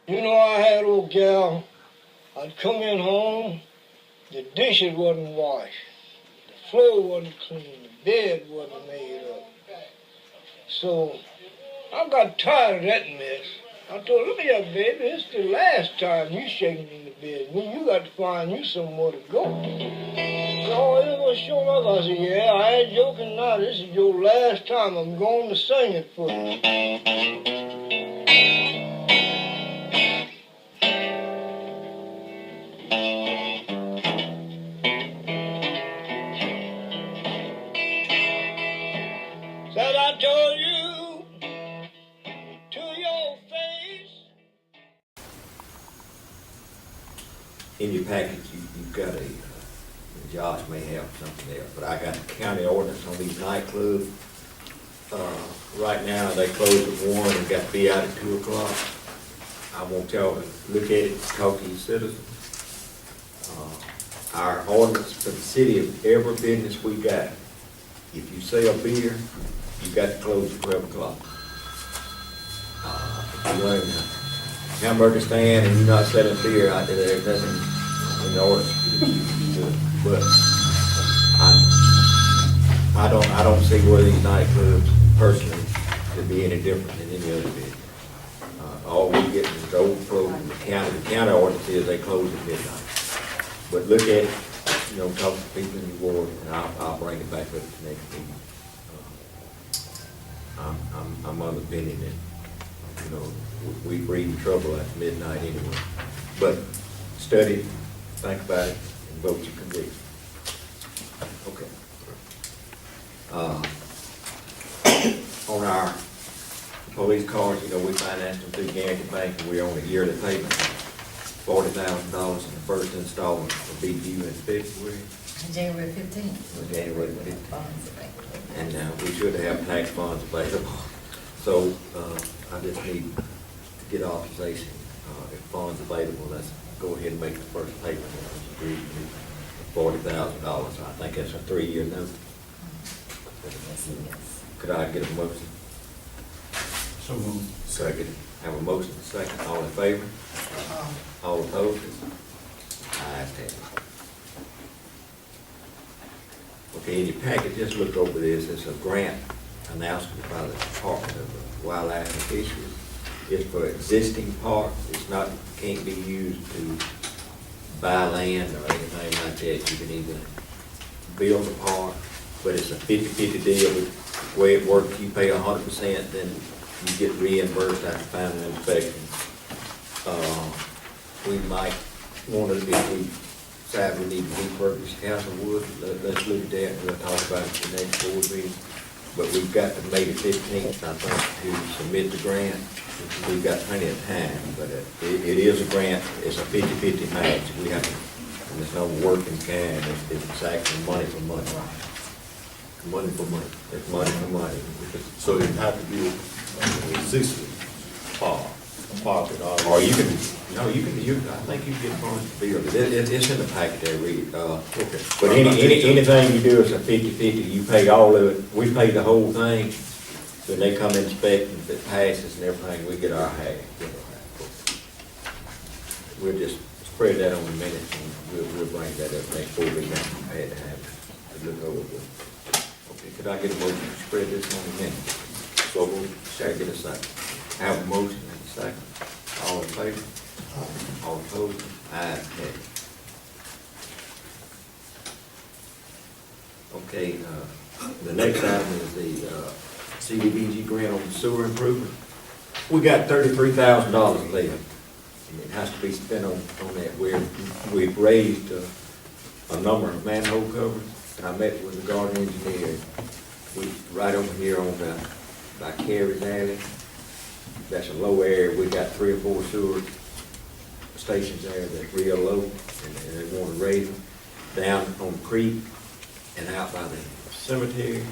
You know, I had old gal, I'd come in home, the dishes wasn't washed, the floor wasn't clean, the bed wasn't made up. So I got tired of that mess. I told her, look here, baby, it's the last time you shaking in the bed. You got to find you somewhere to go. So it was sure enough. I said, yeah, I ain't joking now. This is your last time. I'm going to sing it for you. Said I told you to your face. In your package, you've got Josh may have something else, but I got the county ordinance on these nightclubs. Right now, they close at 1 and got to be out at 2 o'clock. I want y'all to look at it, talk to your citizens. Our ordinance for the city of every business we got, if you sell beer, you got to close at 12 o'clock. If you run a hamburger stand and you're not selling beer out there, there's nothing in the ordinance to do. But I don't see where these nightclubs personally could be any different than any other business. All we get is overflow from the county. The county ordinance is they close at midnight. But look at it, talk to people in your ward, and I'll bring it back up to the next meeting. I'm of the opinion that, we breed in trouble at midnight anyway. But study, think about it, and vote your conviction. Okay. On our police cars, we financed them through Guaranty Bank, and we're on a yearly payment, $40,000, and the first installment will be due in February. January 15th. January 15th. And we should have tax funds available. So I just need to get authorization. If funds available, let's go ahead and make the first payment. Agreed to $40,000. I think that's a 3-year note. Yes. Could I get a motion? So moved. Second. Have a motion, second. All in favor? All opposed? Ayes have it. Okay, in your packet, just look over this. It's a grant announcement by the Department of Wildlife and Fisheries. It's for existing parks. It's not, can't be used to buy land or anything like that. You can either build a park, but it's a 50-50 deal. The way it works, you pay 100%, then you get reimbursed after final inspection. We might want to, if we decide we need to repurpose Castlewood, let's look at that, and we'll talk about it at the next board meeting. But we've got to May the 15th, I think, to submit the grant. We've got plenty of time, but it is a grant. It's a 50-50 match. We have to, and it's no working kind. It's actually money for money. Money for money. It's money for money. So it have to be an existing park that already. Or you can, I think you can get funds to build it. It's in the packet there, read. Okay. But anything you do is a 50-50. You pay all of it. We pay the whole thing. When they come inspect, and if it passes and everything, we get our half. We'll just spread that on the minutes, and we'll bring that up next board meeting. I had to have it to look over it. Okay, could I get a motion to spread this on the minutes? So shall I get a second? Have a motion and a second. All in favor? All opposed? Ayes have it. Okay, the next item is the CDBG grant on sewer improvement. We got $33,000 left, and it has to be spent on that. We've raised a number of manhole covers, and I met with the garden engineer. We right over here on by Carey's Alley. That's a low area. We got 3 or 4 sewer stations there that's real low, and they want to raise them down on the creek and out by the cemetery.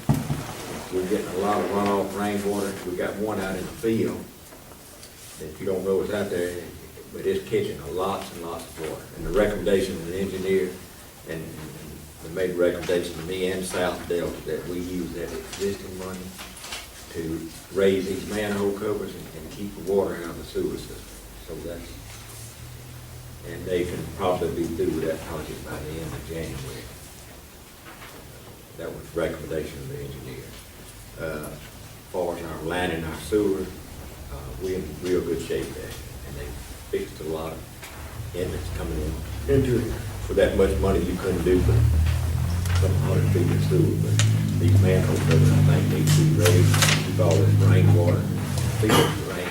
We're getting a lot of runoff rainwater. We got one out in the field. If you don't know what's out there, but it's catching lots and lots of water. And the recommendation of the engineer, and they made a recommendation to me and South Delta that we use that existing money to raise these manhole covers and keep the water out of the sewer system. So that's, and they can probably be through with that project by the end of January. That was the recommendation of the engineer. As far as our line and our sewer, we're in real good shape there. And they fixed a lot of inlets coming into it. For that much money, you couldn't do but some 100 feet of sewer. But these manholes, I think, need to be raised, keep all this rainwater, feed the rain,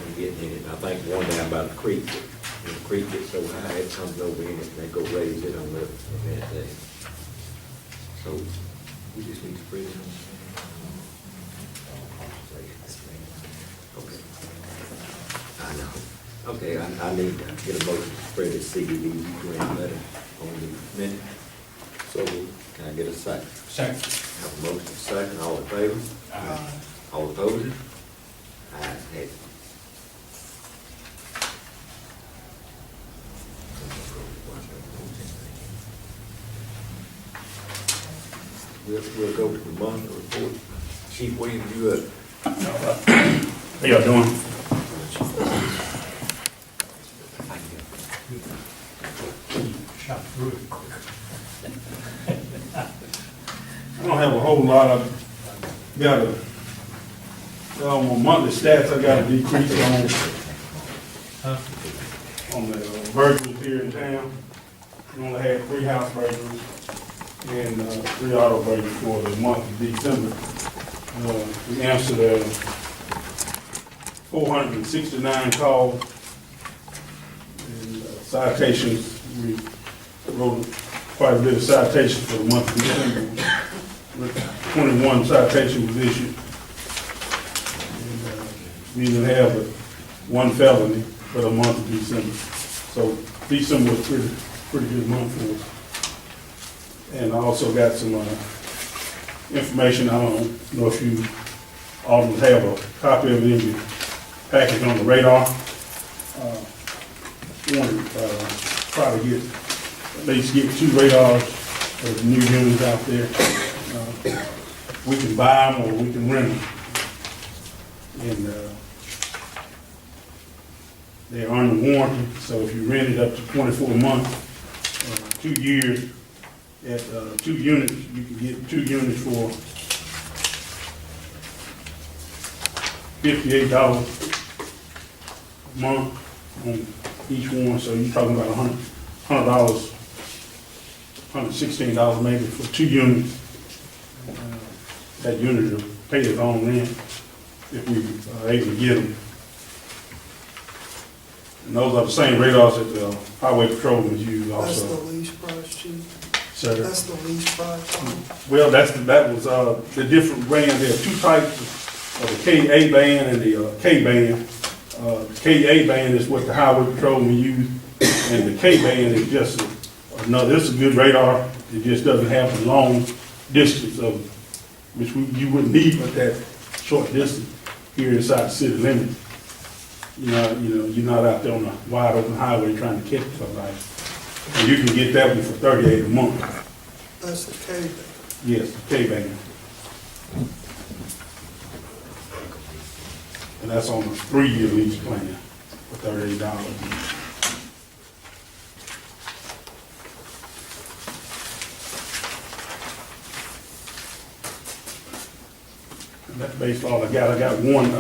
and getting in it. And I think one down by the creek, when the creek gets so high, it comes over in it, and they go raise it on the event day. So we just need to bring it on. Okay. I know. Okay, I need to get a motion to spread this CDBG grant letter on the minute. So can I get a second? Second. Have a motion, second, all in favor? Aye. All opposed? Ayes have it. We'll go to the monthly report. Chief Williams, you up? How y'all doing? Shot through it. I don't have a whole lot of, got my monthly stats, I got a decrease on the burglaries here in town. We only had 3 house burglaries and 3 auto burglaries for the month of December. We answered 469 calls and citations. We wrote quite a bit of citations for the month of December. 21 citations was issued. And, we even have 1 felony for the month of December. So December was pretty good month for us. And I also got some information. I don't know if you all have a copy of it in your package on the radar. Want to try to get, at least get 2 radars for the new units out there. We can buy them or we can rent them. And they're under warranty, so if you rent it up to 24 months, 2 years, at 2 units, you can get 2 units for $58 a month on each one. So you're talking about $100, $116 maybe for 2 units. That unit will pay its own rent if we are able to get them. And those are the same radars that the highway patrolmen use also. That's the lease price, chief. So, That's the lease price. well, that was the different band. There are 2 types of the KA band and the K band. The KA band is what the highway patrolmen use, and the K band is just another. It's a good radar. It just doesn't have the long distance of which you wouldn't need but that short distance here inside the city limits. You're not out there on a wide open highway trying to catch somebody. And you can get that one for $38 a month. That's the K. Yes, K-band. And that's on a 3-year lease plan for $38. And that's basically all I got. I got one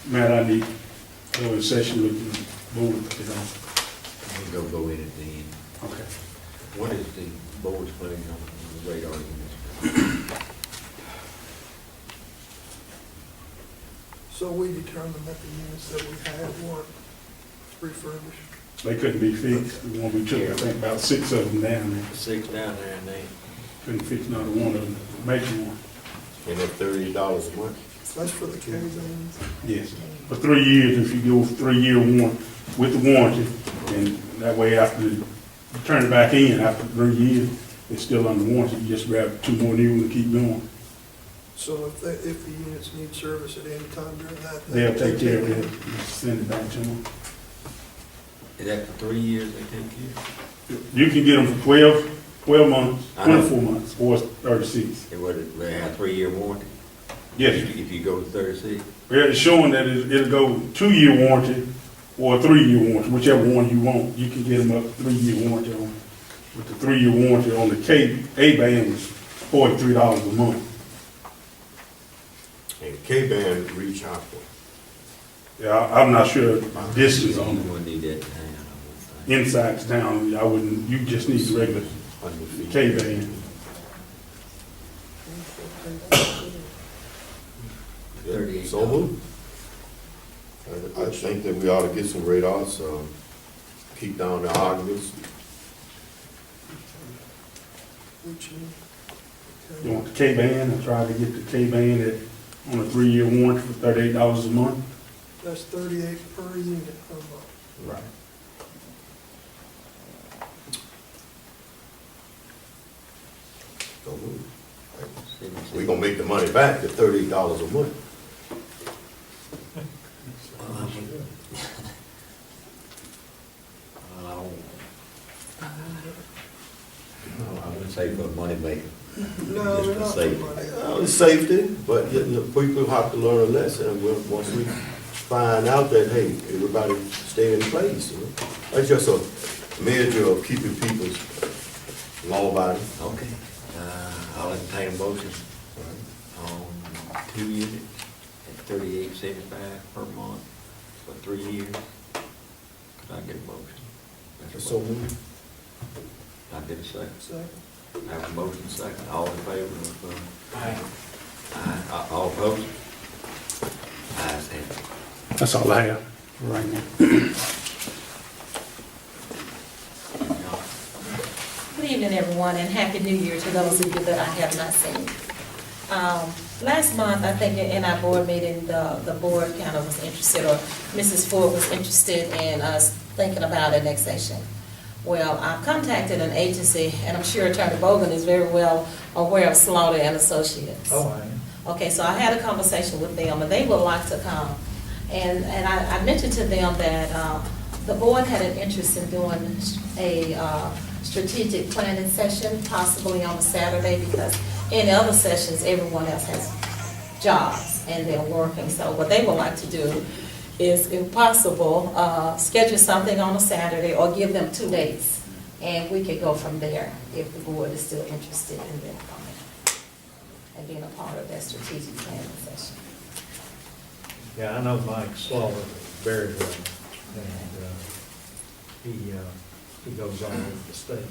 matter I need to go in session with the board. We'll go in at the end. Okay. What is the board's pleasure on the radar units? So we determined that the units that we had weren't refurbished. They couldn't be fixed. The one we took, I think, about 6 of them down there. 6 down there and they, Couldn't fix not one of them, make one. And at $30 a month? That's for the K vans. Yes, for 3 years, if you go for 3-year one with the warranty, and that way after you turn it back in after 3 years, it's still under warranty. You just grab 2 more new ones and keep going. So if the units need service at any time during that. They'll take care of it, and send it back to them. is that for 3 years they take care? You can get them for 12 months, I know. 24 months, or 36. They had a 3-year warranty? Yes, If you go to 36? it's showing that it'll go 2-year warranty or a 3-year warranty, whichever one you want. You can get them up 3-year warranty on. With the 3-year warranty on the K-A band is $43 a month. And K-band reach out for. Yeah, I'm not sure the distance You on it. wouldn't need that in town, I wouldn't think. Inside town, I wouldn't, you just need the regular 100 feet. K-band. Yeah, 38. So moved. I think that we ought to get some radars, keep down the arguments. You want the K-band, I tried to get the K-band on a 3-year warranty for $38 a month. That's 38 per unit per month. Right. So moved. We gonna make the money back at $38 a month. I wouldn't say for a money maker. No, Just we're for not safety. for money. It's safety, but people have to learn a lesson, and once we find out that, hey, everybody stay in place, you know? That's just a measure of keeping people's law-abiding. Okay, I'll entertain a motion on 2 units at $38.75 per month for 3 years. Could I get a motion? That's a So motion. moved. Can I get a second? Second. I have a motion second, all in favor of, aye, all opposed? Ayes have it. That's all I have right now. Good evening, everyone, and Happy New Year to those of you that I have not seen. Last month, I think in our board meeting, the board kind of was interested, or Mrs. Ford was interested in us thinking about annexation. Well, I contacted an agency, and I'm sure Attorney Bogan is very well aware of Slaughter and Associates. Oh, I am. Okay, so I had a conversation with them, and they would like to come. And I mentioned to them that the board had an interest in doing a strategic planning session, possibly on a Saturday, because in other sessions, everyone else has jobs and they're working. So what they would like to do is, if possible, schedule something on a Saturday or give them 2 dates. And we could go from there if the board is still interested in them coming and being a part of that strategic planning session. Yeah, I know Mike Slaughter very well, and he goes all over the state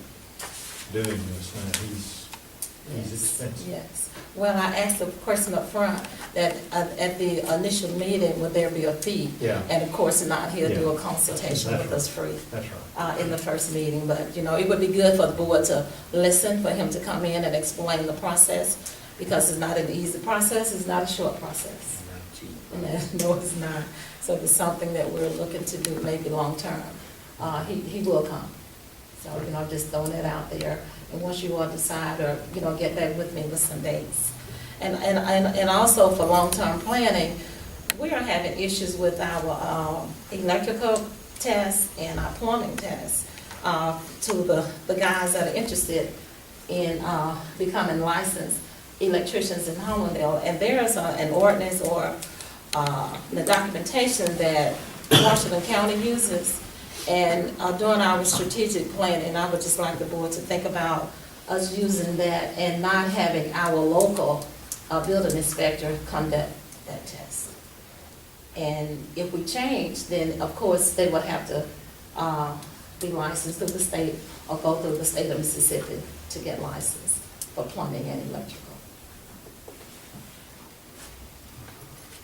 doing this, and he's expensive. Yes. Well, I asked the person up front that at the initial meeting, would there be a fee? Yeah. And of course not, he'll do a Yeah. consultation That's with right. us free. That's right. In the first meeting, but, you know, it would be good for the board to listen, for him to come in and explain the process, because it's not an easy process, it's not a short process. And no, it's not. So if it's something that we're looking to do, maybe long-term, he will come. So, you know, just throwing it out there. And once you all decide, or, you know, get back with me with some dates. And also for long-term planning, we are having issues with our electrical tests and our plumbing tests to the guys that are interested in becoming licensed electricians in Hollandale. And there's an ordinance or the documentation that Washington County uses. And during our strategic planning, I would just like the board to think about us using that and not having our local building inspector conduct that test. And if we change, then of course they would have to be licensed through the state or go through the state of Mississippi to get licensed for plumbing and electrical.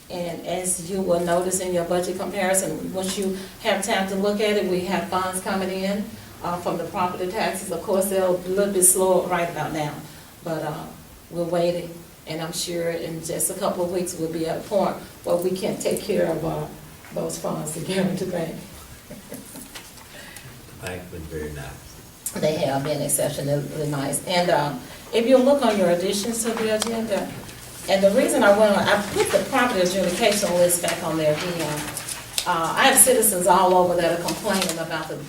And as you will notice in your budget comparison, once you have time to look at it, we have funds coming in from the property taxes. Of course, they're a little bit slow right about now, but we're waiting. And I'm sure in just a couple of weeks, we'll be at a point where we can take care of those funds to give them to bank. The bank's been very nice. They have been exceptionally nice. And if you look on your additions to the agenda, and the reason I put the property adjudication list back on there again. I have citizens all over that are complaining about the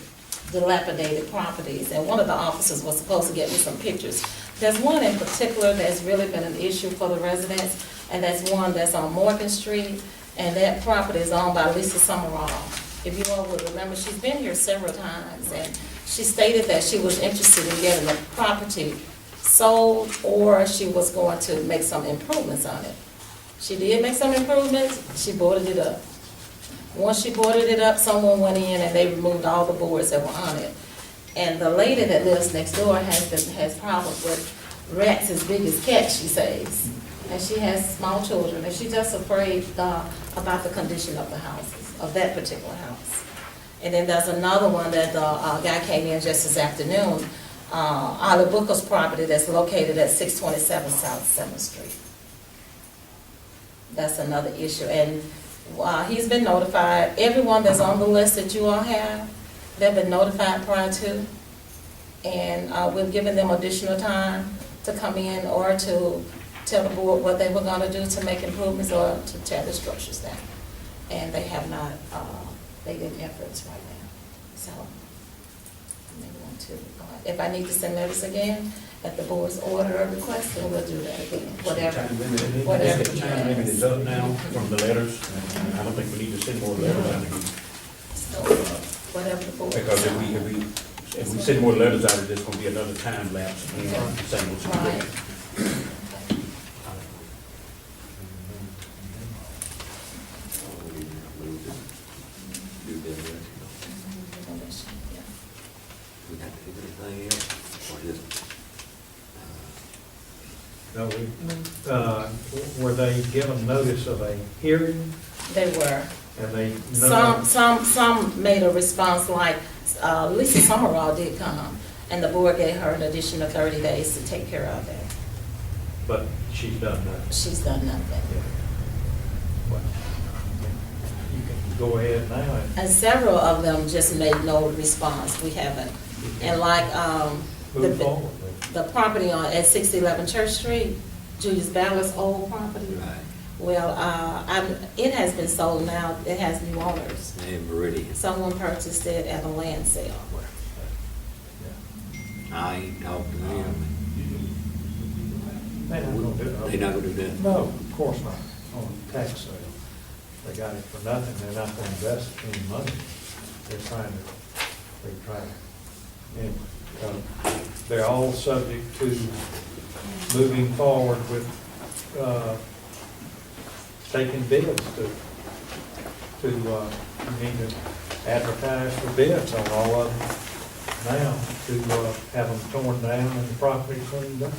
dilapidated properties, and one of the officers was supposed to get me some pictures. There's one in particular that's really been an issue for the residents. and that's one that's on Morgan Street, and that property is owned by Lisa Summerall. If you all would remember, she's been here several times, and she stated that she was interested in getting the property sold, or she was going to make some improvements on it. She did make some improvements, she boarded it up. Once she boarded it up, someone went in and they removed all the boards that were on it. And the lady that lives next door has problems with rats as big as cats, she says. And she has small children, and she's just afraid about the condition of the houses, of that particular house. And then there's another one that the guy came in just this afternoon, Olive Booker's property that's located at 627 South 7th Street. That's another issue, and he's been notified. Everyone that's on the list that you all have, they've been notified prior to, and we've given them additional time to come in or to tell the board what they were gonna do to make improvements or to tear the structures down. And they have not, they did efforts right now, so. They want to, if I need to send letters again, at the board's order or request, then we'll do that again, whatever. Whatever. The time limit is up now from the letters, and I don't think we need to send more letters out again. So, whatever the board. Because if we send more letters out, there's gonna be another time lapse in the same situation. Right. We have to do anything else, or just, No, were they given notice of a hearing? They were. And they? Some made a response like, Lisa Summerall did come, and the board gave her an additional 30 days to take care of it. But she's done that. She's done nothing. Well, you can go ahead now. And several of them just made no response, we haven't. And like, Move forward. the property at 611 Church Street, Julius Ballard's old property. right, Well, it has been sold now, it has new owners. and Meridian. Someone purchased it at a land sale. I ain't talked to them. They're not gonna do it. They not gonna do that? No, of course not, on a tax sale. They got it for nothing, they're not gonna invest any money. They're trying, and they're all subject to moving forward with, taking bids to, you need to advertise for bids on all of them now, to, have them torn down and the property cleaned up.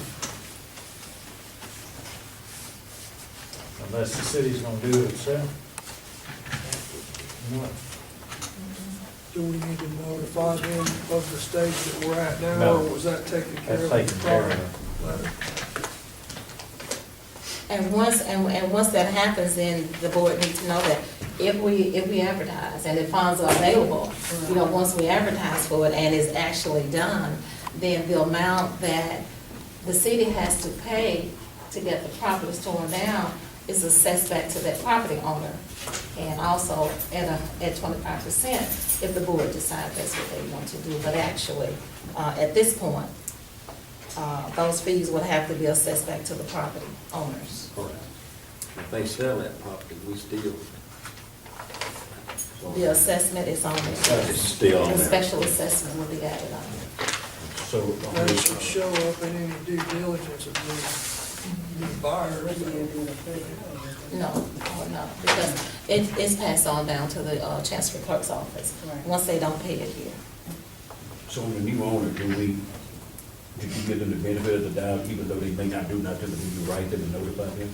Unless the city's gonna do it itself. No. Do we need to notify them of the stage that we're at now, No. or was that taken care of? That's taken care of. Letter? And once that happens, then the board needs to know that if we advertise and if funds are available, you know, once we advertise for it and it's actually done, then the amount that the city has to pay to get the properties torn down is assessed back to that property owner. And also at 25% if the board decides that's what they want to do. But actually, at this point, those fees would have to be assessed back to the property owners. Correct. If they sell that property, we still. The assessment is on there. It's still on The there. special assessment will be added on there. So, That should show up in any due diligence of the buyer. No, because it's passed on down to the Chancery Clerk's office, once they don't pay it here. so on the new owner, did you give them the benefit of the doubt, even though they may not do nothing, but you write them and notify them?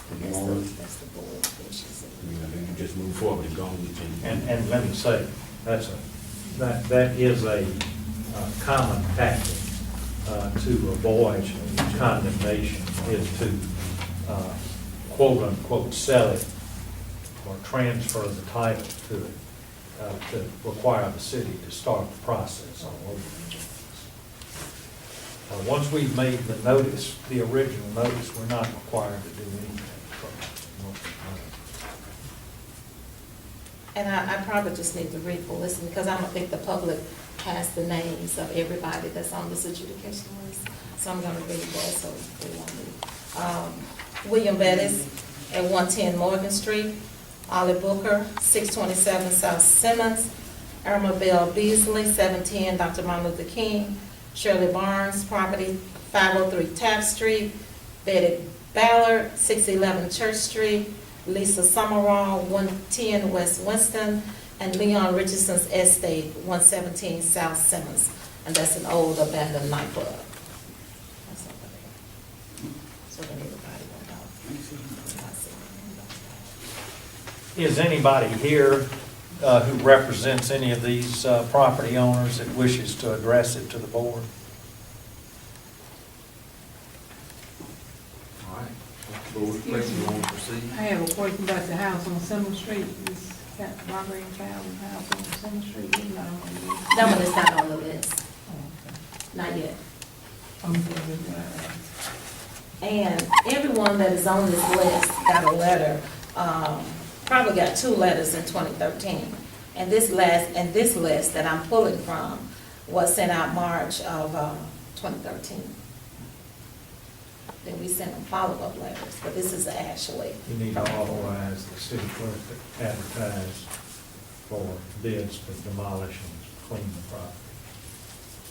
The new owners, That's the board wishes. you know, then you just move forward and go on And let me say, that is a common tactic to avoid condemnation, is to quote unquote sell it or transfer the title to it, to require the city to start the process all over. Once we've made the notice, the original notice, we're not required to do anything. And I probably just need to read the list, because I don't think the public has the names of everybody that's on this adjudication list. So I'm gonna read that, so we won't read. William Bettis at 110 Morgan Street, Ollie Booker, 627 South Simmons, Irma Bell Beasley, 710 Dr. Martin Luther King, Shirley Barnes, property 503 Taft Street, Betty Ballard, 611 Church Street, Lisa Summerall, 110 West Winston, and Leon Richardson's estate, 117 South Simmons. And that's an old abandoned nightclub. That's over there. So that everybody will know. Is anybody here who represents any of these property owners that wishes to address it to the board? All right. Board, please, you want to proceed? I have a question about the house on Summer Street, this Robert and Fowler's house on Summer Street, you know. That one is not on the list, not yet. And everyone that is on this list got a letter, probably got 2 letters in 2013. And this list that I'm pulling from was sent out March of 2013. Then we sent them follow-up letters, but this is actually. You need to authorize the city clerk to advertise for bids to demolish and clean the property.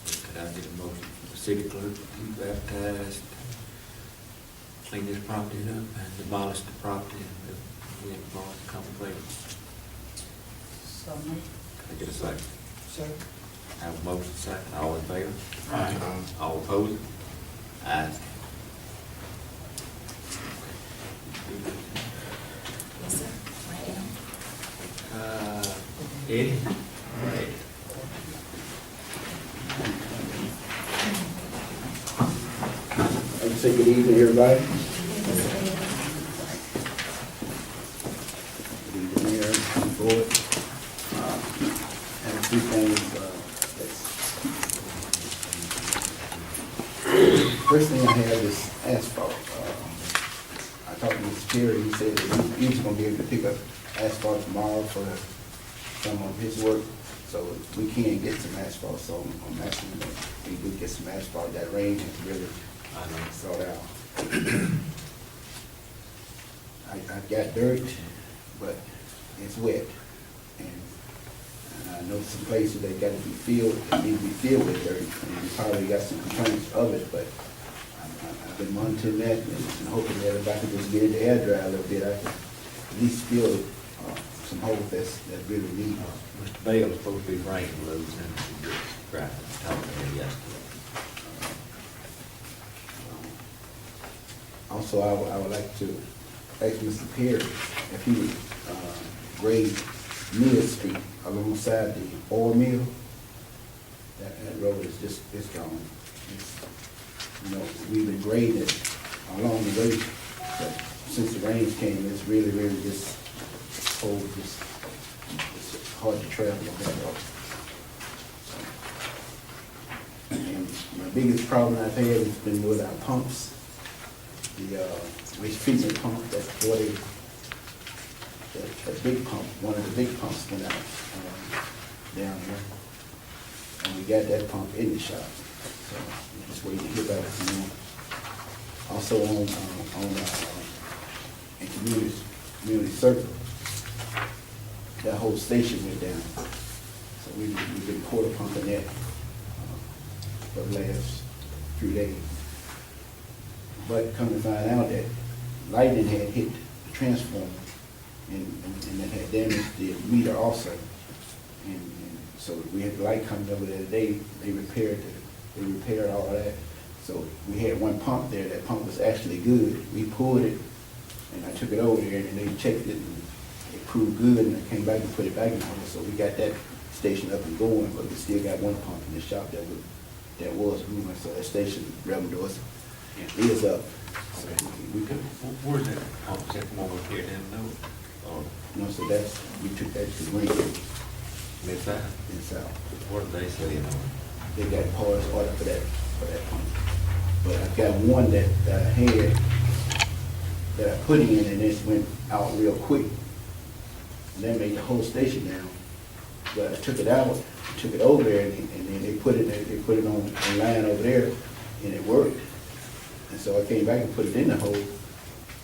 Could I get a motion from the city clerk to keep advertised, clean this property up and demolish the property and we involve the contemplator? So moved. Can I get a second? Second. I have a motion second. All in favor? Aye. All opposed? Ayes. Yes, sir. I am. Eddie? All right. I'd say good evening, everybody. Good evening, Mayor, Board. And a few things. First thing I have is asphalt. I talked to Mr. Terry, he said that he's gonna be able to pick up asphalt tomorrow for some of his work. So we can get some asphalt, so I'm asking that we do get some asphalt. That rain has really sort out. I've got dirt, but it's wet. And I know some places they got to be filled, they need to be filled with dirt. And we probably got some complaints of it, but I've been monitoring that and hoping that if I could just get it to air dry a little bit, I could at least fill some holes that really need. Mr. Bell is supposed to be rain loose and right, talking to me yesterday. Also, I would like to ask Mr. Perry if he would grade Mill Street alongside the oil mill. That road is just, it's gone. You know, we've been grading it along the way, but since the rains came, it's really just cold, it's hard to travel on that road. And my biggest problem I've had has been with our pumps. The waste treatment pump, that 40, that big pump, one of the big pumps went out down here. And we got that pump in the shop. So we're just waiting to hear back from them. Also in community circle, that whole station went down. So we've been quarter pumping that for the last few days. But come to find out that lightning had hit the transformer and it had damaged the meter also. And so we had the light coming over there today, they repaired all of that. So we had one pump there, that pump was actually good. We pulled it and I took it over there and they checked it and it proved good and I came back and put it back in order. So we got that station up and going, but we still got one pump in the shop that was moving. So that station revenue is up. So we could. Where's that pump? Is that the one we're here down the No, so we took that to Green mid-side? and south. What did they say? They got parts ordered for that pump. But I've got one that I had, that I put in and it went out real quick. And that made the whole station down. But I took it out, took it over there and then they put it on line over there and it worked. And so I came back and put it in the hole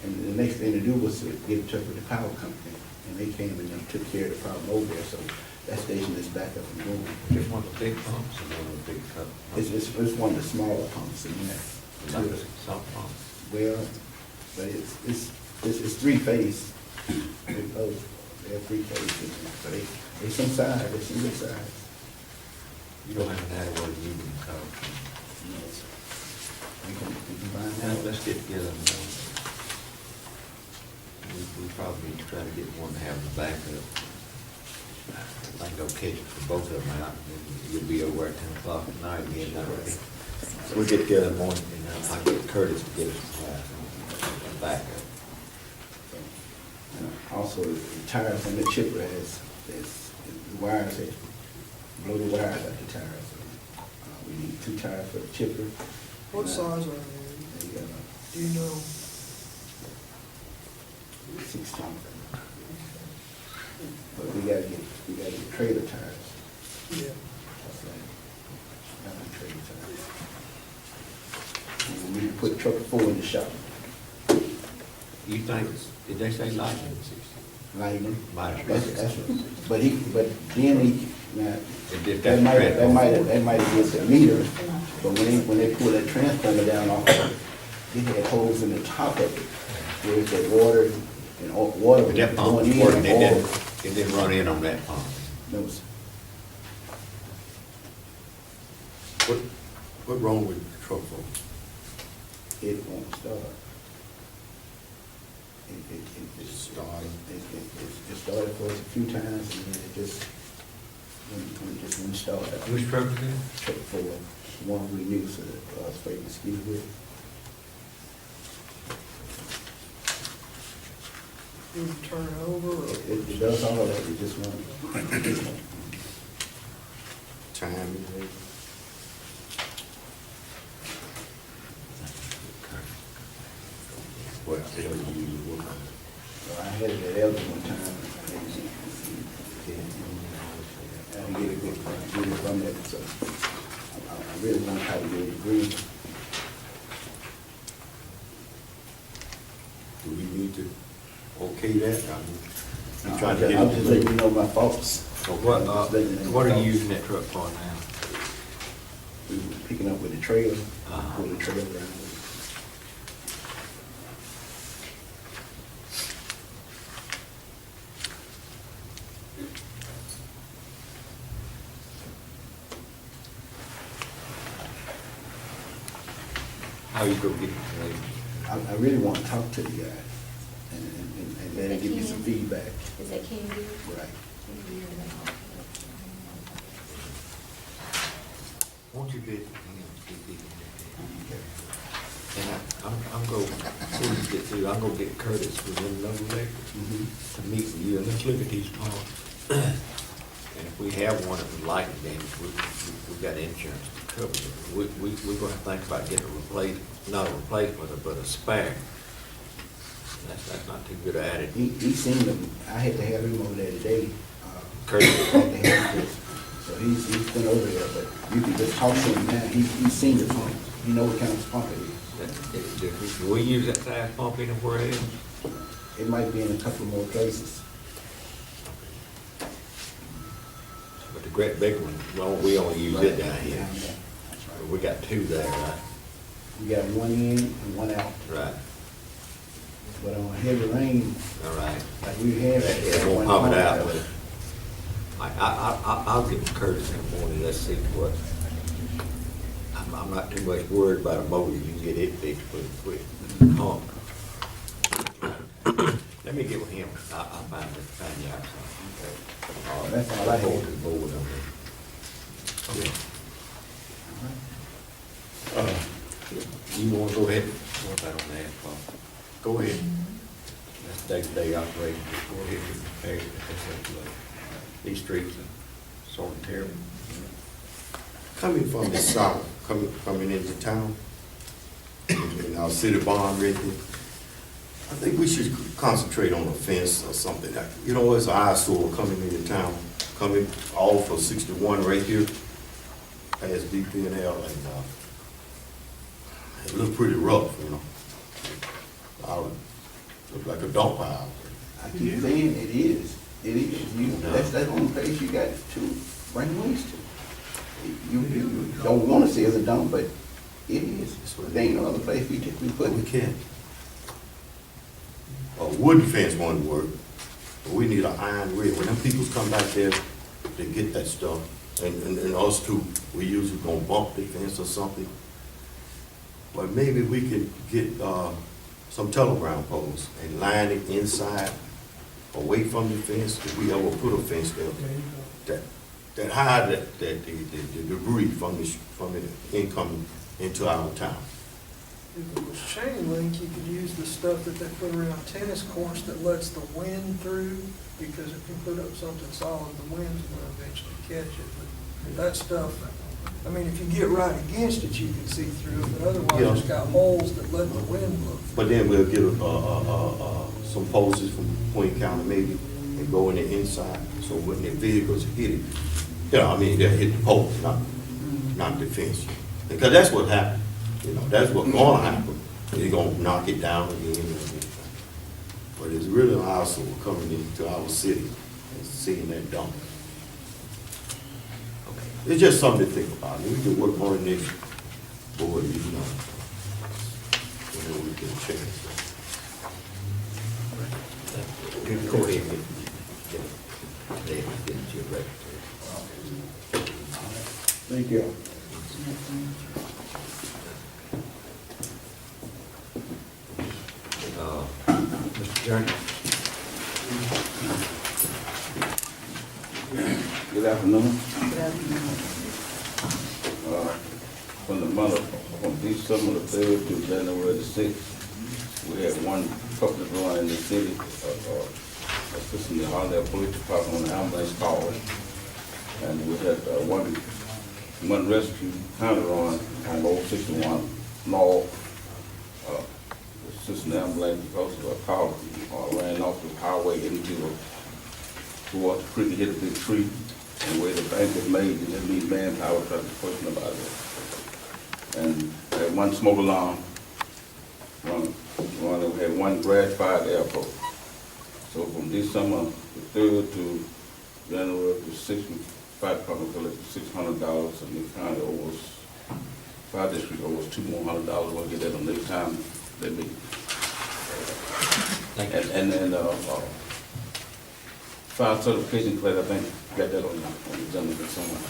And the next thing to do was to get in touch with the power company, and they came and took care of the problem over there, so that station is back up and going. Just one of the big pumps and one of the big cup. It's one of the smaller pumps in there. Some pumps. Well, but it's three-phase. They're three-phase, so they some size, they some good size. You don't have to have what you can call. We can find Now, out. let's get together. We probably need to try to get one to have the backup. I think I'll catch it for both of them out, and then you'll be over at 10 o'clock tonight again. So we'll get together in the morning, and I'll get Curtis to get us a backup. Also, the tires on the chipper has the wires, they blow the wires out the tires. We need 2 tires for the chipper. What size are they? They, Do you know? 16. But we gotta get trailer tires. Yeah. Trailer tires. We need to put truck 4 in the shop. You think, did they say lightning? Lightning. Might That's, but then he, now, It did that might that. have been the meter, but when they pull that transformer down off of it, they had holes in the top of it, where it's that water and water But that pump going was in working, and oil. it didn't run in on that pump. No, sir. What wrong with the truck phone? It won't start. It started for us a few times, and then it just wouldn't start. Whose truck is it? Truck 4, one we knew, so that was spraying mosquito with. You turn it over or? It does all of that, it just won't. Time, what, tell you, what? I had it at Elgin one time. I didn't get a good deal from that, so I really want to try to get a degree. Do we need to okay that? I'm trying to I'm get. just letting you know my faults. What are you using that truck for now? We were picking up with the trailer, Uh-huh. with the trailer around. How you gonna get it? I really want to talk to the guy and let him give me some feedback. Is that King View? Right. Won't you get, and I'm gonna, as soon as we get through, I'm gonna get Curtis with them number to meet with you, and let's look at these pumps. And if we have one that was lightning damage, we've got insurance to cover it. We're gonna think about getting a replace, not a replacement, but a spare. That's not too good at it. He seen them, I had to have him over there today. Curtis. I had to have him, so he's been over there, but you can just talk to him now, he's seen the pump, he know what kind of pump it is. Do we use that size pump anywhere else? It might be in a couple more places. But the great big one, well, we only use it down here. Down there. That's right. We got 2 there, right? We got one in and one out, Right, but on heavy rain, all right. like we had. It won't pump it out, but I'll get Curtis in the morning, let's see what. I'm not too much worried about a motor, you can get it fixed pretty quick. Pump. Let me get with him, I'll find you out something. That's all I had. Hold the board on that. You wanna go ahead, what about on that, Paul? Go ahead. That's day-to-day operation, just go ahead and repair it. These streets are sort of terrible. Coming from the south, coming into town, in our city bond record, I think we should concentrate on a fence or something. You know, it's an eyesore coming into town, coming off of 61 right here, past DPNL, and it looked pretty rough, you know. Look like a dump pile. I keep saying it is. It is. That's the only place you got to bring waste to. You don't wanna say it's a dump, but it is. There ain't no other place we typically put We it. can't. A wooden fence won't work, but we need an iron rail. When them people come back there, they get that stuff, and us too, we usually gonna bump the fence or something. But maybe we could get, some teleground poles and line it inside, away from the fence, if we ever put a fence there. That hide the debris from the incoming into our town. If it was chain link, you could use the stuff that they put around tennis courts that lets the wind through, because if you put up something solid, the wind's gonna eventually catch it. But that stuff, I mean, if you get right against it, you can see through it, but otherwise Yeah. it's got holes that let the wind blow. But then we'll get some posts from Wayne County maybe, and go in the inside, so when the vehicles hit it, I mean, they'll hit the post, not the fence. Because that's what happened, that's what's gonna happen. They're gonna knock it down again and everything. But it's really an eyesore coming into our city and seeing that dump. It's just something to think about. We can work on it next board, whenever we get a chance. Go ahead and get it your record. Thank you. Mr. Journey? Good afternoon. From the month from December the 3rd to January the 6th, we had one public run in the city, assisting the Hollandale Police Department on the ambulance call. And we had one rescue county run on Old 61 North, assisting the ambulance because of a car ran off the highway towards the creek and hit a big tree. And where the bank was made, they didn't need manpower to question about it. And we had one smoke alarm run, we had one grass fire at the airport. So from December the 3rd to January the 6th, fire department collected $600, and the county owes, fire district owes $200 more. We'll get that on next time they meet. And then fire certification class, I think, got that on the agenda for someone.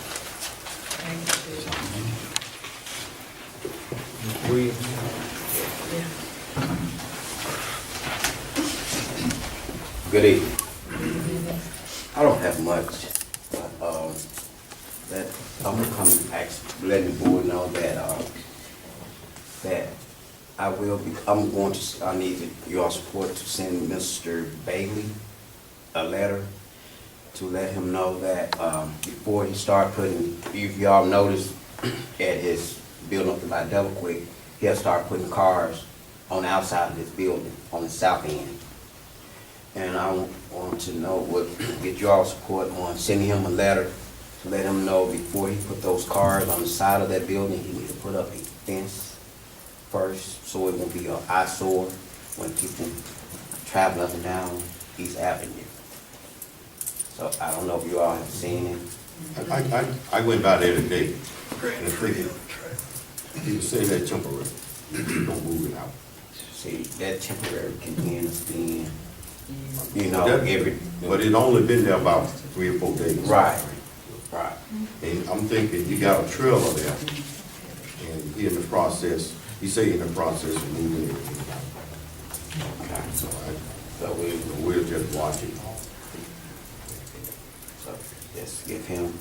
Good evening. I don't have much, but that I'm gonna come and let the board know that that I need your support to send Mr. Bailey a letter to let him know that before he start putting, if y'all notice at his building up by Delaware, he'll start putting cars on the outside of this building, on the south end. And I want to know get y'all support on sending him a letter to let him know before he put those cars on the side of that building, he needs to put up a fence first, so it won't be an eyesore when people travel up and down East Avenue. So I don't know if you all have seen it. I went by there today, and he was saying that temporary, you don't move it out. See, that temporary can end up being, But it only been there about 3 or 4 days. Right. And I'm thinking, you got a trailer there, and he in the process, he say in the process of moving everything out. So we'll just watch it. So just give him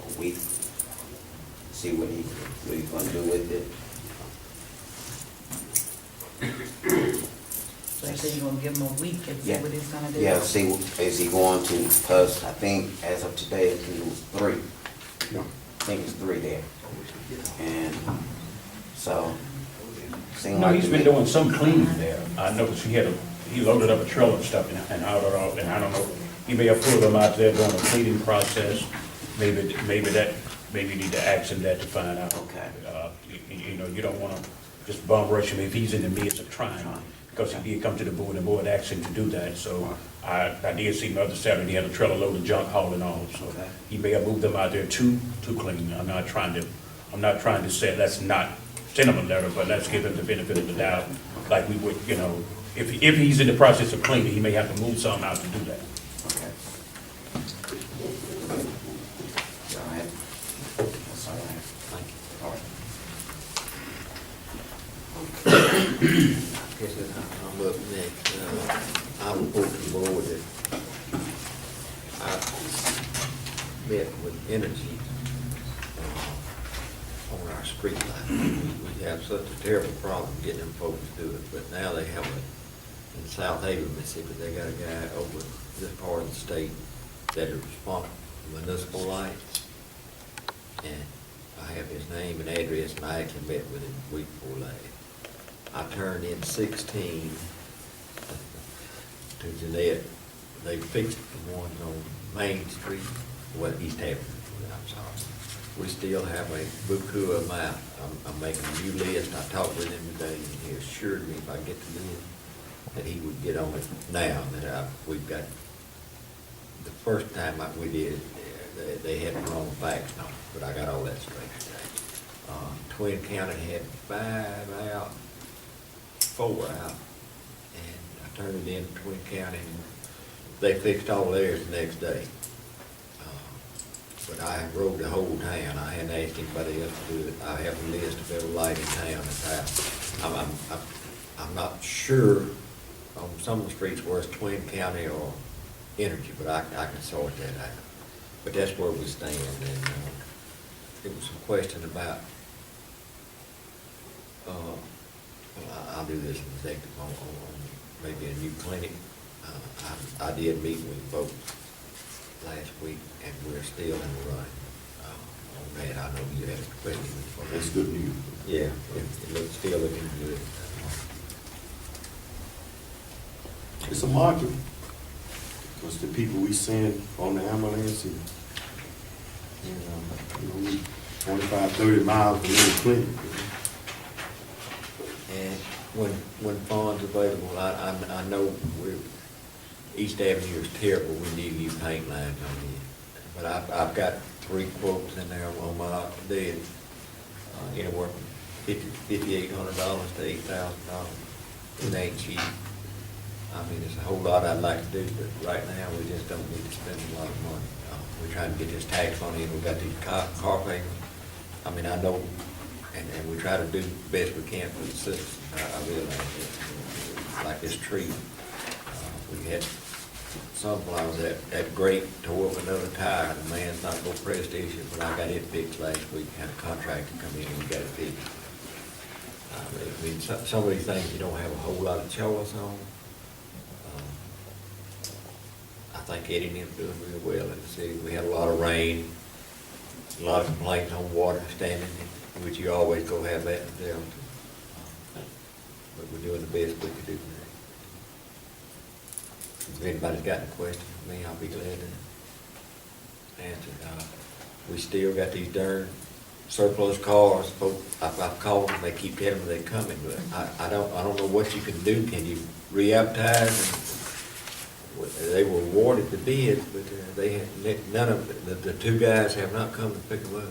a week, see what he's gonna do with it. So you say you're gonna give him a week and see Yeah. what he's gonna do? Yeah, see, is he going to, because I think as of today, it was 3. Yeah. I think it's 3 there. And so, seemed No, like. he's to been me- doing some cleaning there. I noticed he loaded up a trailer and stuff and out and I don't know, he may have pulled them out there doing a cleaning process. Maybe you need to ask him that to find out. Okay. You don't wanna just bum rush him if he's in the midst of trying because he did come to the board, and the board asked him to do that, so I did see him the other Saturday, he had a trailer load of junk hauling on, so Okay. he may have moved them out there too clean. I'm not trying to say, let's not send him a letter, but let's give him the benefit of the doubt, like we would, you know, if he's in the process of cleaning, he may have to move something out to do that. Okay. All right. That's all I have. Thank you. All right. Guess that I'm up next. I report to the board that I met with Energy on our street light. We have such a terrible problem getting them folks to do it, but now they have in South Haven, Mississippi, they got a guy over this part of the state that is responsible for municipal lights. And I have his name and address, and I actually met with him the week before last. I turned in 16 to Jeanette. They fixed the ones on Main Street, well, East Avenue, I'm sorry. We still have a buku of them out. I'm making a new list. I talked with him today, and he assured me if I get the list, that he would get on it now, that we've got, the first time we did it, they had the wrong facts on it, but I got all that straight today. Twin County had 5 out, 4 out, and I turned it in to Twin County, and they fixed all theirs the next day. But I rode the whole town. I hadn't asked anybody else to do it. I have a list of every light in town that's out. I'm not sure on some of the streets where it's Twin County or Energy, but I can sort that out. But that's where we stand, and there was some question about, I'll do this in executive on maybe a new clinic. I did meet with folks last week, and we're still in the run on that. I know you had a question. That's good news. Yeah, it looks, still looking good. It's a market, because the people we send on the ambulance and we 25, 30 miles from any clinic. And when funds available, I know East Avenue is terrible. We need new paint lines on it. But I've got 3 quotes in there on my bid, anywhere from $5,800 to $8,000. It ain't cheap. I mean, it's a whole lot I'd like to do, but right now, we just don't need to spend a lot of money. We're trying to get this tax money, and we've got these car payments. I mean, I know, and we try to do the best we can for the citizens. I realize that. Like this tree, we had sunflowers, that grape tore up another tire. The man's not gonna press the issue, but I got it fixed last week. Had a contractor come in and we got it fixed. I mean, some of these things you don't have a whole lot of choice on. I think Eddie and them doing real well in the city. We had a lot of rain, a lot of complaints on water standing, which you always go have that in Delta. But we're doing the best we can do now. If anybody's got any questions for me, I'll be glad to answer. We still got these darn surplus cars. I've called them, they keep telling me they're coming, but I don't know what you can do. Can you re-advertise? They were awarded the bids, but they had, none of the 2 guys have not come to pick them up.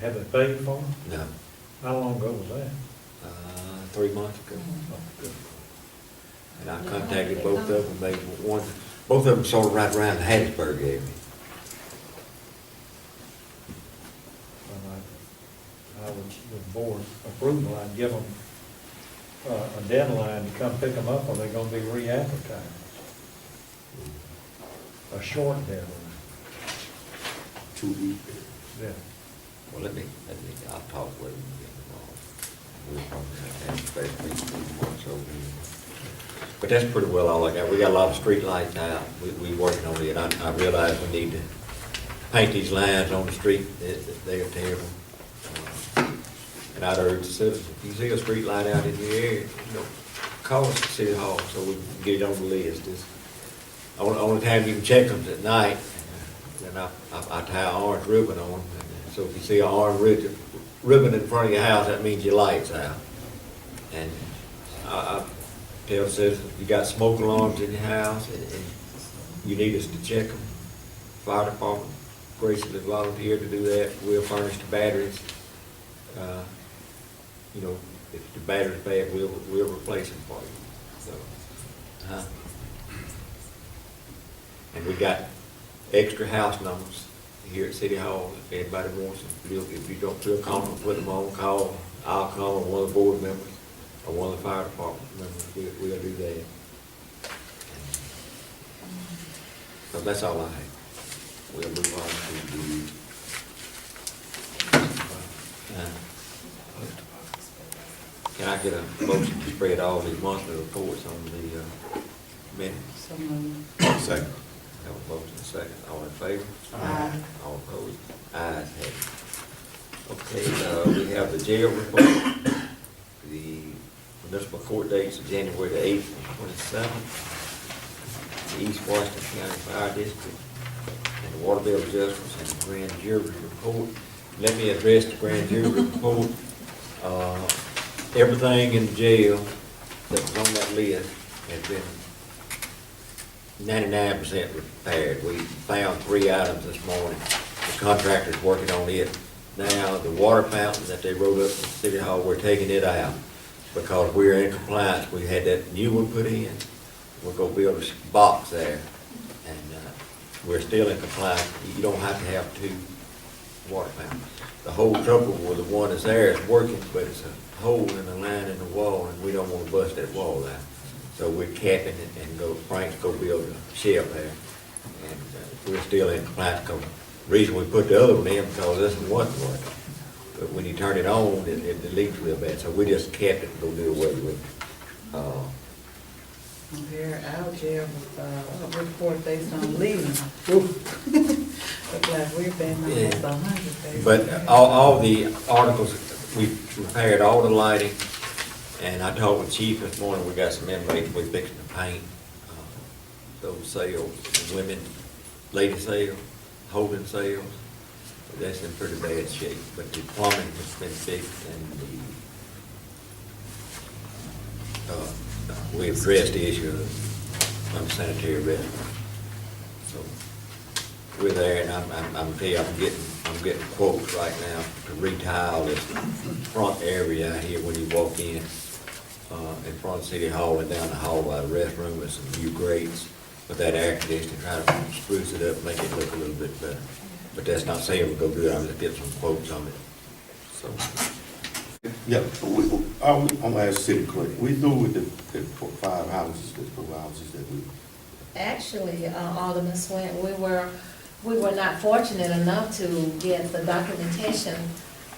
Have they paid for them? No. How long ago was that? 3 months ago. Oh, good. And I contacted both of them, both of them sort of right around the Hattiesburg area. I would, with board approval, I'd give them a deadline to come pick them up, or they're gonna be re-advertised. A short deadline. 2 weeks. Yeah. Well, I'll talk with them and get involved. We'll probably have to special meeting once over here. But that's pretty well all I got. We got a lot of street lights out. We working on it. I realize we need to paint these lines on the street. They are terrible. And I'd urge the citizens, if you see a street light out in your area, call us at City Hall so we can get it on the list. It's only time you can check them is at night. Then I tie an orange ribbon on them. So if you see an orange ribbon in front of your house, that means your light's out. And tell citizens, you got smoke alarms in your house and you need us to check them. Fire department graciously volunteered to do that. We'll furnish the batteries. You know, if the battery's bad, we'll replace them for you. So, and we got extra house numbers here at City Hall. If anybody wants them, if you don't feel comfortable putting them on, call. I'll call one of the board members or one of the fire department members. We'll do that. So that's all I have. We'll move on to the, can I get a motion to spread all these monthly reports on the minutes? So moved. Second. Have a motion, a second. All in favor? Aye. All opposed? Ayes have it. Okay, we have the jail report. The municipal court dates of January the 8th and 27th. The East Washington County Fire District and the water bill adjustments and the grand jury report. Let me address the grand jury report. Everything in the jail that was on that list has been 99% repaired. We found 3 items this morning. The contractor's working on it. Now, the water fountain that they wrote up at City Hall, we're taking it out because we're in compliance. We had that new one put in. We're gonna build a box there, and we're still in compliance. You don't have to have 2 water fountains. The whole trouble with the one that's there is working, but it's a hole in the line in the wall, and we don't want to bust that wall out. So we're capping it and Frank's go build a shelf there, and we're still in compliance. The reason we put the other one in because this one wasn't working. But when you turn it on, it leaks real bad. So we just kept it and go do away with it. Compare our jail with, report based on leaving. Look like we've been almost 100 days. But all the articles, we repaired all the lighting, and I talked with Chief this morning. We got some inmates we fixing to paint those cells, the women, lady cells, holding cells. That's in pretty bad shape, but the plumbing has been fixed, and we addressed the issue of unsanitary restrooms. So we're there, and I'm telling you, I'm getting quotes right now to retile this front area out here when you walk in front of City Hall and down the hall by the restroom with some new grates with that air conditioning, try to spruce it up, make it look a little bit better. But that's not saying we'll go do it. I'm just getting some quotes on it. So. Yeah, I'm gonna ask City Clerk, we through with the 4 houses that we. Actually, Alderman Swint, we were not fortunate enough to get the documentation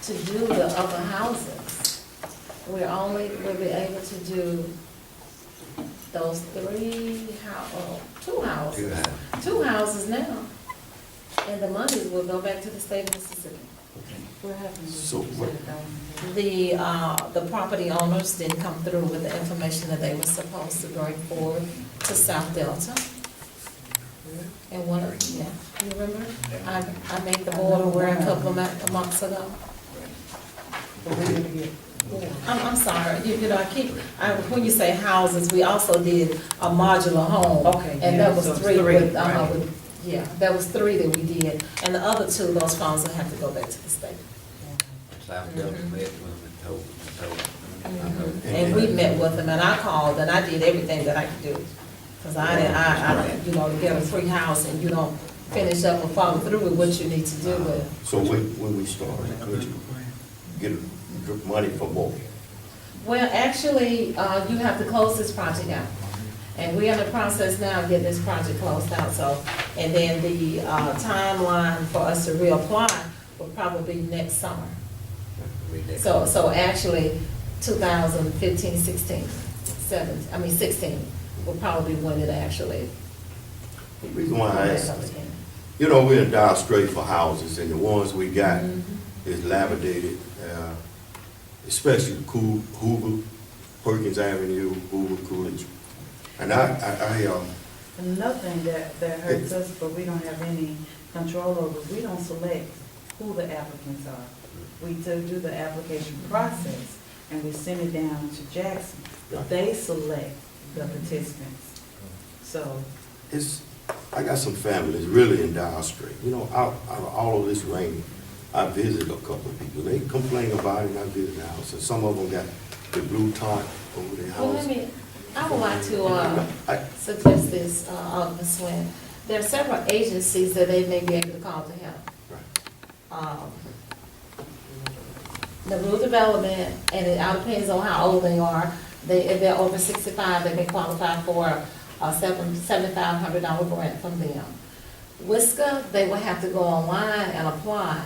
to do the other houses. We'll be able to do those 2 houses. 2 houses now. And the monies will go back to the state of Mississippi. What happened? So what? The property owners didn't come through with the information that they were supposed to bring forward to South Delta. And one of, yeah, you remember? I made the board aware a couple of months ago. I'm sorry, you know, when you say houses, we also did a modular home. Okay. And yeah, that was so 3 right. yeah, that was 3 that we did. And the other 2, those funds will have to go back to the state. South Delta met with them and told them. And we met with them, and I called, and I did everything that I could do. Because I you know, to get a free house and you don't finish up and follow through with what you need to do with. So when we start, get money for more. Well, actually, you have to close this project out. And we're in the process now of getting this project closed out, so, and then the timeline for us to reapply will probably be next summer. So actually, 2015, 16, 16 will probably be when it actually. The reason why I ask, you know, we're in dire strait for houses, and the ones we got is dilapidated, especially Hoover, Perkins Avenue, Hoover, Coolidge. And Another thing that hurts us, but we don't have any control over, we don't select who the applicants are. We do the application process, and we send it down to Jackson. Right. They select the participants. So, I got some families really in dire straits. You know, out of all of this rain, I visited a couple of people. They complain about it, and I visit the house, and some of them got the blue tarp over their Well, house. I would like to suggest this, Alderman Swin. There are several agencies that they may be able to call to help. The rural development, and it all depends on how old they are. If they're over 65, they may qualify for a $7,500 grant from them. WISCA, they will have to go online and apply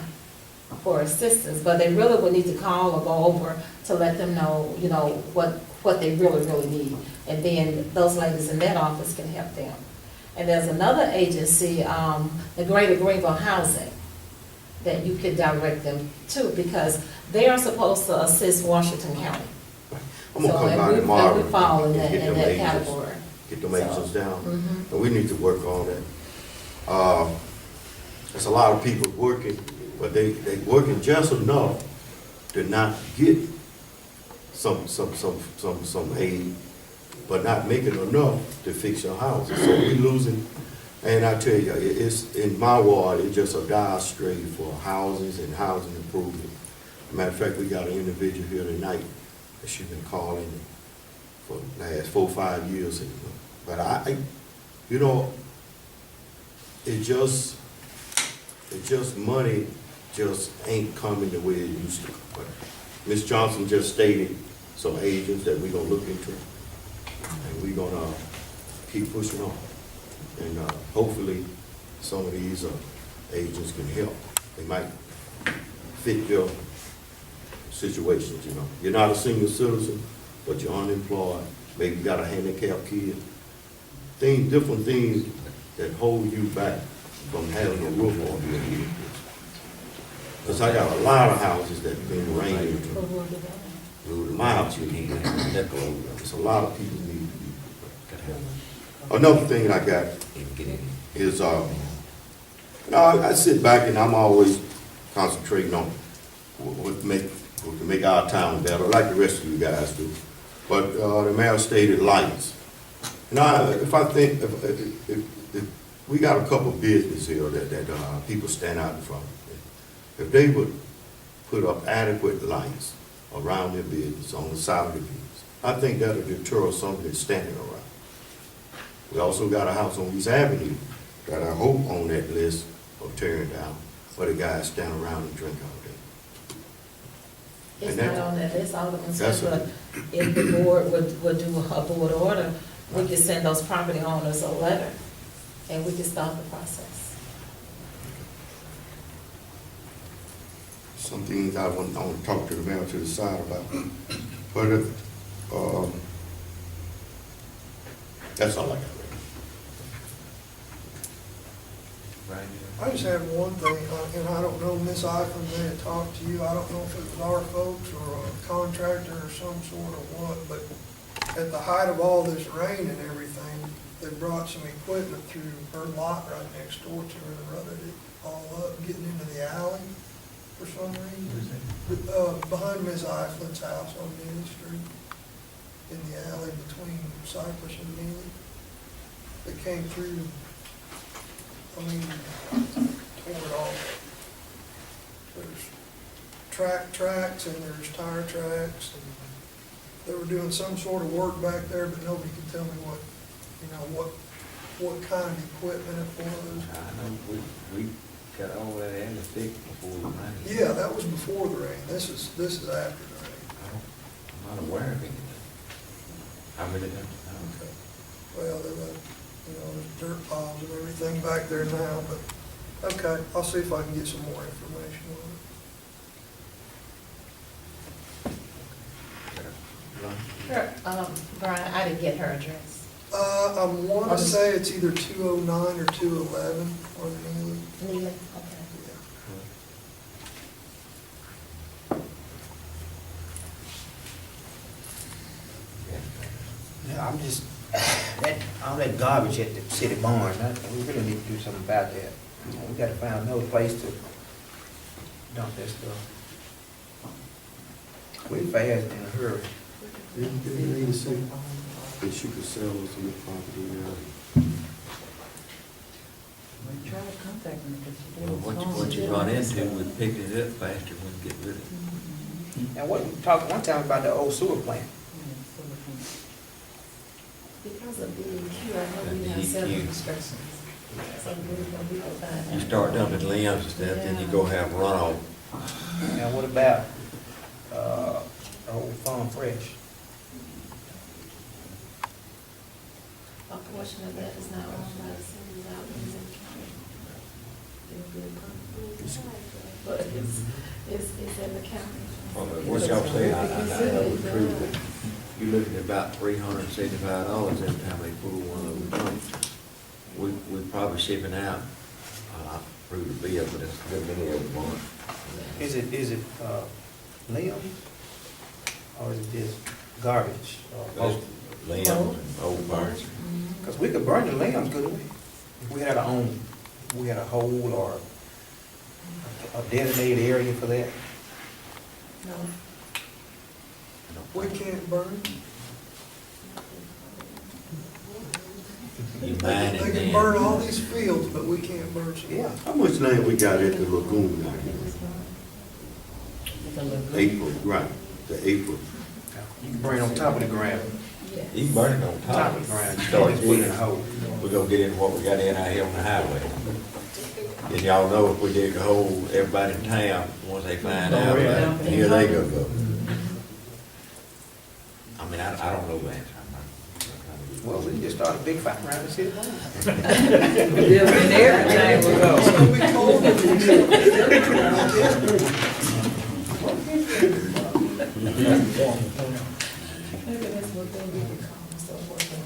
for assistance, but they really would need to call or go over to let them know, you know, what they really, really need. And then those ladies in that office can help them. And there's another agency, the Greater Greenville Housing, that you could direct them to, because they are supposed to assist Washington County. I'm gonna So, come and by we- tomorrow and we fall in and that- get in them that agents, category. get them So, agents down. mhm. And we need to work on that. There's a lot of people working, but they working just enough to not get some aid, but not making enough to fix your houses. So we losing, and I tell you, it's, in my ward, it's just a dire strait for houses and housing improvement. Matter of fact, we got an individual here tonight that she's been calling for the last 4 or 5 years. But I you know, it just money just ain't coming the way it used to. But Ms. Johnson just stated some agents that we're gonna look into, and we're gonna keep pushing on. And hopefully, some of these agents can help. They might fit your situations, you know. You're not a senior citizen, but you're unemployed, maybe you got a handicapped kid. Different things that hold you back from having a roof over your head. Because I got a lot of houses that have been rained into. My house, you can't have that go over. There's a lot of people need to be. Another thing I got is, I sit back and I'm always concentrating on what can make our town better, like the rest of you guys do. But the mayor stated lights. Now, if we got a couple of businesses here that people stand out in front of, if they would put up adequate lights around their business, on the side of the business, I think that'll deter some that's standing around. We also got a house on East Avenue that I hope on that list of tearing down, where the guys stand around and drink all day. It's And not that- on that list, Alderman that's Smith, but if the board would do a board order, we could send those property owners a letter, and we could start the process. Some things I want to talk to the mayor to the side about. But that's all I got. I just have one thing, and I don't know, Ms. Eifman may have talked to you, I don't know if it was our folks or a contractor or some sort of what, but at the height of all this rain and everything, they brought some equipment through her lot right next door to her and rutted it all up, getting into the alley for some reason. Behind Ms. Eiflin's house on Neely Street, in the alley between Cypress and Neely. They came through, tore it off. There's tracks and there's tire tracks, and they were doing some sort of work back there, but nobody could tell me what kind of equipment it was. I know, we got all that in the stick before the rain. Yeah, that was before the rain. This is after the rain. I'm not aware of anything. I really don't. Okay. Well, there's dirt piles and everything back there now, but, okay, I'll see if I can get some more information on it. Sure. Brian, I didn't get her address. I want to say it's either 209 or 211 on Neely. Neely, okay. Yeah, I'm just, all that garbage at the city barn, we really need to do something about that. We gotta find another place to dump that stuff. We fast in a hurry. that she could sell us some property there. We tried to contact them because she Well, didn't. what you run into with picking it up faster when you get rid of it. And what, we talked one time about the old sewer plant. Because of DEQ, I know we And have several DEQ. restrictions. So we're gonna be able to find You out. start dumping limbs and stuff, then you go have runoff. And what about, the old Farm Fresh? A portion of that is not owned by the city, out in the county. But it's in the county. What y'all say, I know it's true, but you're looking at about $375 every time they pull one of those trucks. We're probably shipping out, I approved the bill, but it's good many every month. Is it, limbs? Or is it just garbage? Most limbs and old parts. Because we could burn the limbs, couldn't we? If we had our own, we had a hole or a designated area for that? No. We can't burn. You mine They it can burn all then. these fields, but we can't burn some. Yeah. How much land we got at the lagoon out here? April, right, the April. You can burn it on top of the ground. You can burn it on Top top. of the ground. Start Just put it in a digging. hole. We're gonna get into what we got in out here on the highway. And y'all know if we dig a hole, everybody in town, once they find out, here they go. I mean, I don't know the answer. I'm not trying to Well, we can just start a big fight around the city hall. Everything will go. It's gonna be cold. Maybe that's what they do, so working.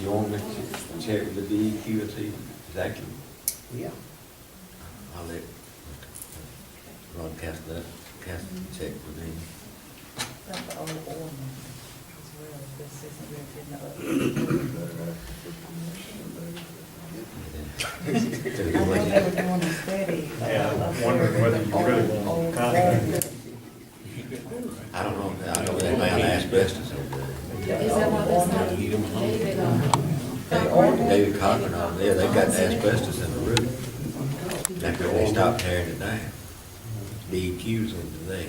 You want me to check with the DEQ and see exactly? Yeah. I'll let Ron cast check with him. That's the old ordinance as well, this isn't really getting up. I know they were doing a study. Yeah, I'm wondering whether you really want to contact. I don't know, I know they found asbestos over there. Is that what that's not David, David Cochran on there, they got asbestos in the roof. After they stopped tearing it down. DEQ's into there.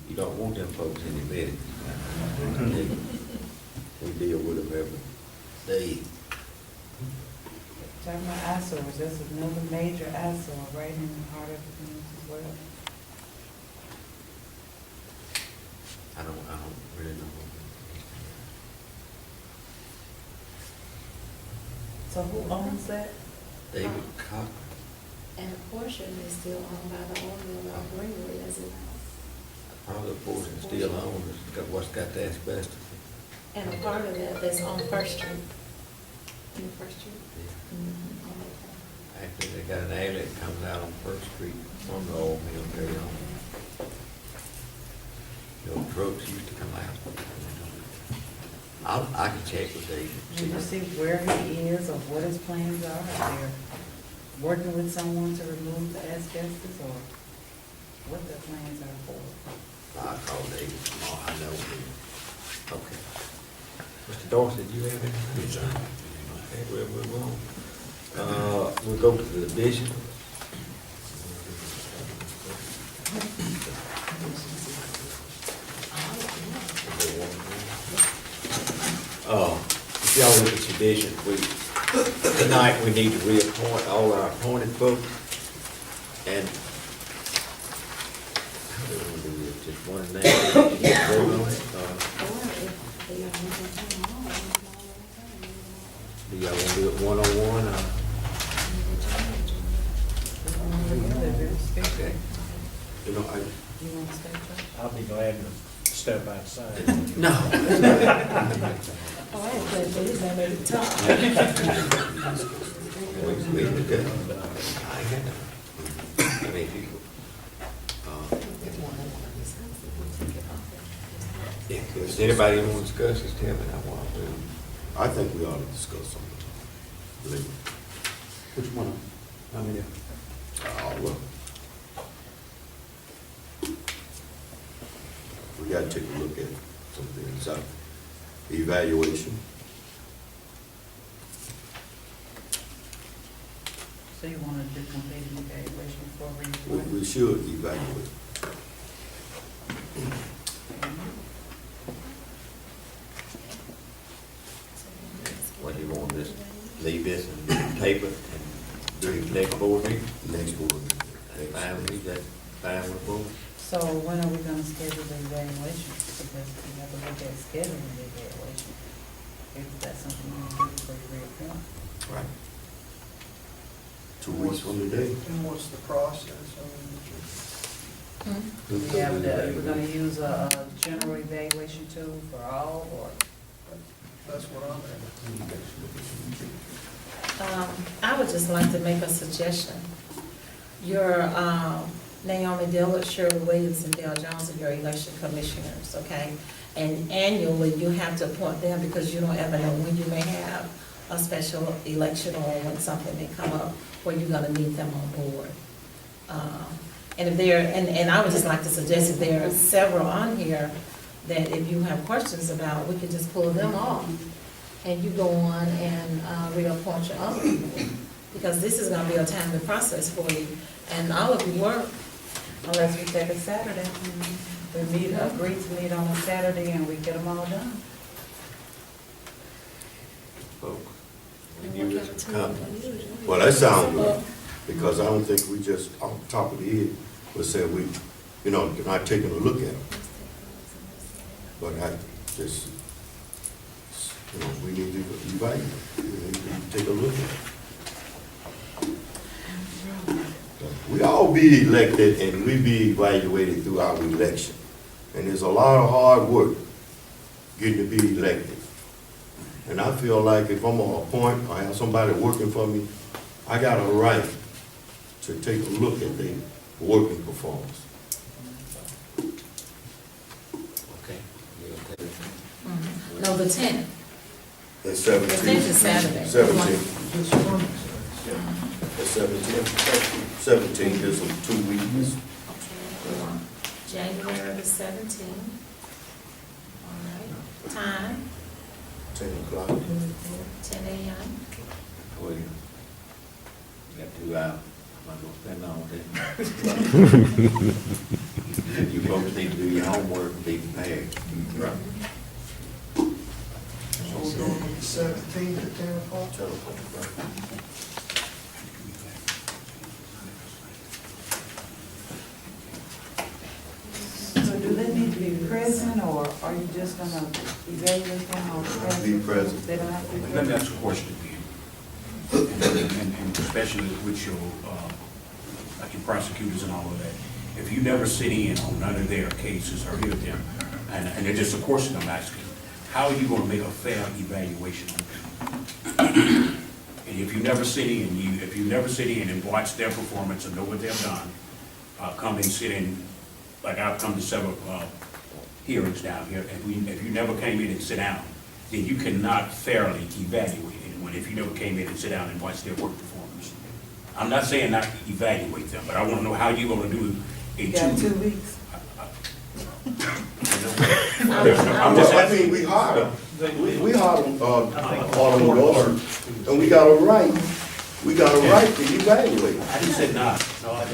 You don't want them folks in your bed. We deal with them every day. Talking about eyesores, that's another major eyesore right in the heart of the community as well. I don't really know. So who owns that? David Cochran. and a portion is still owned by the owner of Greenwood, is it? Probably a portion still owned, what's got the asbestos. And a part of that that's on First Street. In First Street? Actually, they got an alley that comes out on First Street from the old mill there on. The old trucks used to come out. I can check with David. Did you see where he is or what his plans are? Are they working with someone to remove the asbestos or what their plans are for? I'll call David tomorrow, I know him. Okay. Mr. Dorsey, do you have anything? Okay, we'll move on. We'll go to the bishop. If y'all look at tradition, tonight we need to reappoint all our appointed folks. And how do we want to do this? Just one name? Vote on it? Do y'all want to do it one-on-one? Okay. You know, You want to stay, Joe? I'll be glad to step outside. no. Oh, I ain't playing for his name at the top. We can do it. I ain't got I mean, people. If there's anybody who wants to discuss this, tell me, I want to. I think we ought to discuss something. Believe me. Which one? How many? Well, gotta take a look at some things. Evaluation. So you wanna do complete an evaluation before we? We should evaluate. What do you want, this, leave this and tape it and do it next board meeting? Next board. That fine with me, that fine with the board? So when are we gonna schedule the evaluation? Because we have to look at scheduling the evaluation. If that's something you want to do before you reappoint. Right. 2 weeks from today. And what's the process? Do we have the, we're gonna use a general evaluation tool for all, or? That's what I'm at. I would just like to make a suggestion. Your Naomi Dillard, Shirley Williams, and Dale Jones are your election commissioners, okay? And annually, you have to appoint them because you don't ever know when you may have a special election or when something may come up where you're gonna need them on board. And if there, and I would just like to suggest if there are several on here that if you have questions about, we could just pull them off. And you go on and reappoint your own people. Because this is gonna be a timely process for you. And all of you work. Unless we take a Saturday. We meet, agree to meet on a Saturday and we get them all done. Folks, And we give work us out a to comment. what you do. Well, that sounds good, because I don't think we just, off the top of the head, would say we, not taking a look at it. But I just, we need to evaluate, we need to take a look at it. We all be elected and we be evaluated through our election. And there's a lot of hard work getting to be elected. And I feel like if I'm on a point, or have somebody working for me, I got a right to take a look at their working performance. Okay. No, the 10th. That's The 10th is Saturday. 17. That's 17. 17 is 2 weeks. January the 17th. All right. Time, 10 o'clock. 10 a.m. Well, you got 2 hours. I'm not gonna spend all day. You folks need to do your homework and be prepared. Right. So we're going with the 17th at 10 o'clock? 10 o'clock, right. So do they need to be present, or are you just gonna evaluate them on present? Be present. They don't have to be Let me present? ask a question again. And especially with your, like your prosecutors and all of that. If you never sit in on none of their cases or hear them, and it's just a question I'm asking, how are you gonna make a fair evaluation of them? And if you never sit in, and watch their performance and know what they've done, come and sit in, like I've come to several hearings down here, if you never came in and sit down, then you cannot fairly evaluate anyone if you never came in and sit down and watch their work performance. I'm not saying not evaluate them, but I want to know how you're going to do a You got 2 weeks. I'm just I asking. mean, we hired them. We hired them, all them lawsuits, and we got a right to evaluate. I didn't say not. No, I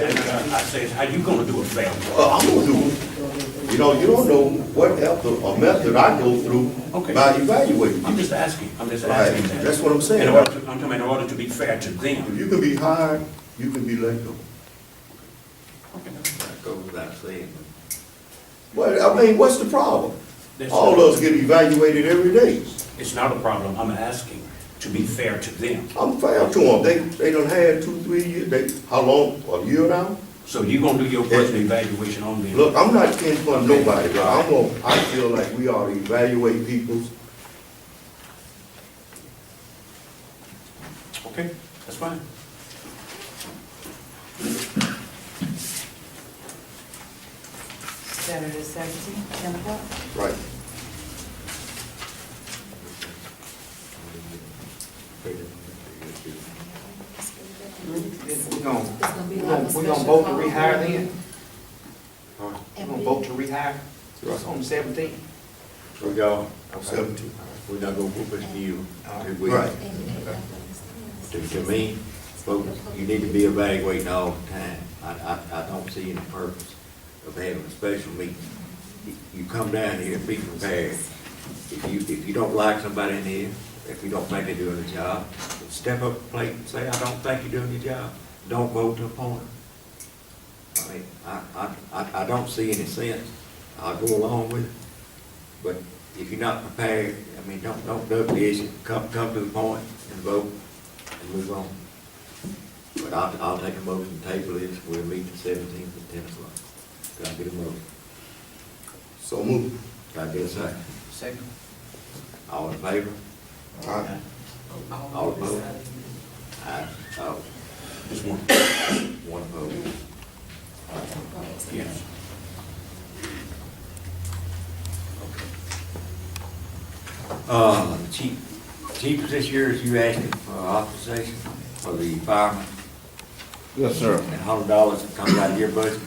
said, how you going to do a fair one? I'm gonna do it. You don't know what method I go through Okay. by evaluating. I'm just asking Right, that. that's what I'm saying. I'm talking in order to be fair to If them. you can be hired, you can be let go. That goes without saying. Well, I mean, what's the problem? That's- All of us get evaluated every day. It's not a problem. I'm asking to be fair to them. I'm fair to them. They done had 2-3 years. How long? A year now? So you're going to do your personal evaluation on them? Look, I'm not in for nobody, but I feel like we ought to evaluate people's. Okay, that's fine. Saturday, 17th, 10 o'clock? Right. We're gonna vote to rehire them? We're gonna vote to rehire? It's on the 17th. We go, okay. 17. We're not gonna whoop it to you. Right. To me, folks, you need to be evaluating all the time. I don't see any purpose of having a special meeting. You come down here and be prepared. If you don't like somebody in here, if you don't think they're doing the job, step up to the plate and say, I don't think you're doing your job. Don't vote to appoint them. I mean, I don't see any sense. I'll go along with it. But if you're not prepared, I mean, don't duck the issue. Come to the point and vote and move on. But I'll take a motion to table this. We'll meet the 17th at 10 o'clock. Can I get a motion? So move. Can I get a second? Second. All in favor? Aye. All opposed? Aye. Oh, Just one. one opposed. Yes. Chief, This year, is you asking for authorization for the firemen Yes, sir. and $100 that comes out of your budget?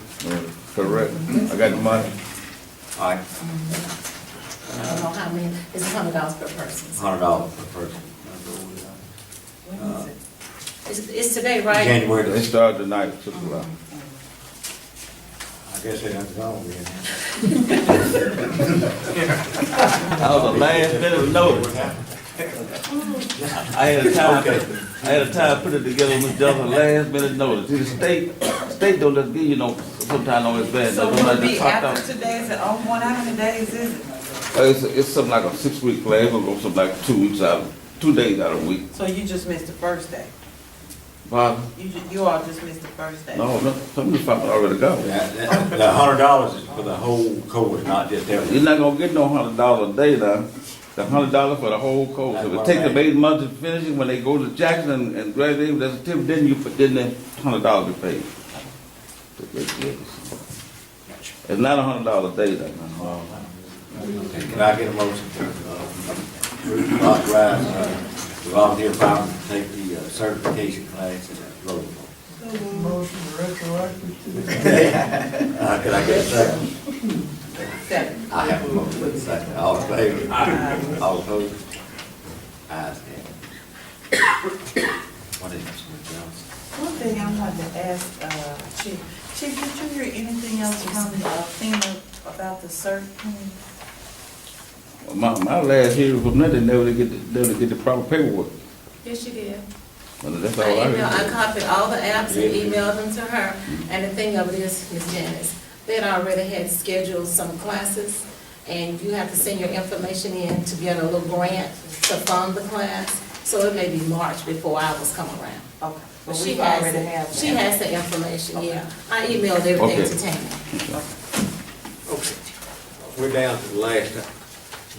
Correct. I got the money. All right, I don't know how many, it's $100 per person. $100 per person. When is it? It's today, right? January, It started tonight, took a while. I guess they done gone then. I was the last minute notice. I had a time to put it together with just a last minute notice. See, the state don't just give you no, sometimes no advance. So They don't will it let be just pop after out. today, is it on one, how many days is it? It's something like a 6-week plan, it's gonna go something like 2 weeks out, 2 days out of a week. So you just missed the first day? Pardon? You all just missed the first day? No, some of the firemen already got it. The $100 is for the whole course, not just You're everything. not gonna get no $100 a day now. The $100 for the whole course. If it takes them 8 months to finish it, when they go to Jackson and graduate, that's a tip, then the $100 be paid. It's not $100 a day though. Can I get a motion to authorize the volunteer firemen to take the certification class at Road? Motion retroactive to the. Can I get a second? Second. I have a motion with a second. All in favor? All opposed? Ayes have it. What is it, Mr. Johnson? One thing I wanted to ask, Chief, did you hear anything else from FEMA about the CERT thing? My last hearing from them, they never get the proper paperwork. Yes, she did. Well, that's I all I emailed, I heard. copied all the apps and emailed them to her. And the thing of it is, Ms. Janice, they had already had scheduled some classes, and you have to send your information in to get a little grant to fund the class. So it may be March before ours come around. Okay. But But she we has already it. have She that. has the information, yeah. I emailed everything Okay. to Tammy. Okay. We're down to the last.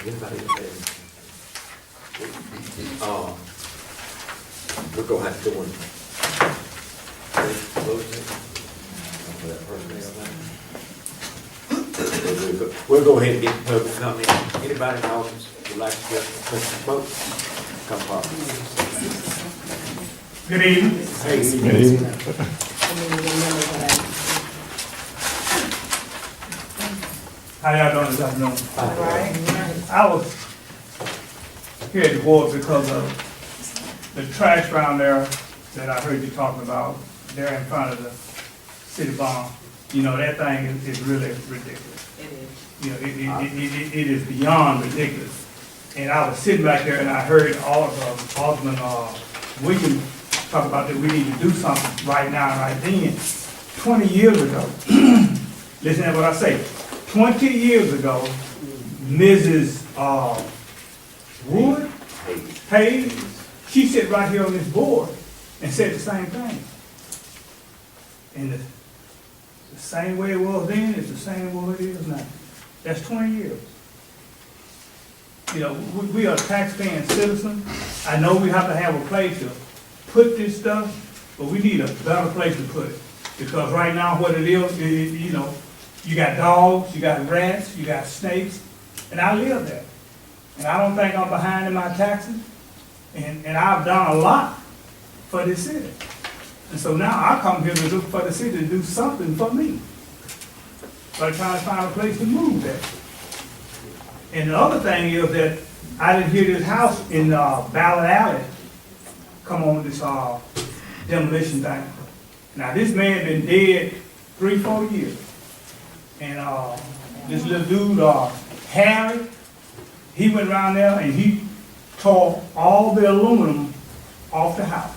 Anybody else? We're gonna have to go in. We'll go ahead and get the public comment. Anybody in the audience would like to get a spoke? Come forward. Good evening. Hey, I mean, remember that. How y'all doing this afternoon? All right. I was here at the board because of the trash ground there that I heard you talking about, there in front of the city barn. You know, that thing is really ridiculous. It is. You know, it is beyond ridiculous. And I was sitting back there and I heard Alderman Williams talk about that we need to do something right now, right then. 20 years ago, listen to what I say, 20 years ago, Mrs. Wood, Hayes, she sat right here on this board and said the same thing. And the same way it was then is the same way it is now. That's 20 years. You know, we are tax-paying citizens. I know we have to have a place to put this stuff, but we need a better place to put it. Because right now what it is, you know, you got dogs, you got rats, you got snakes, and I live there. And I don't think I'm behind in my taxes, and I've done a lot for this city. And so now I come here to look for the city to do something for me. But I'm trying to find a place to move that. And the other thing is that I didn't hear this house in Ballard Alley come on this demolition thing. Now, this man been dead 3-4 years. And this little dude, Harry, he went around there and he tore all the aluminum off the house.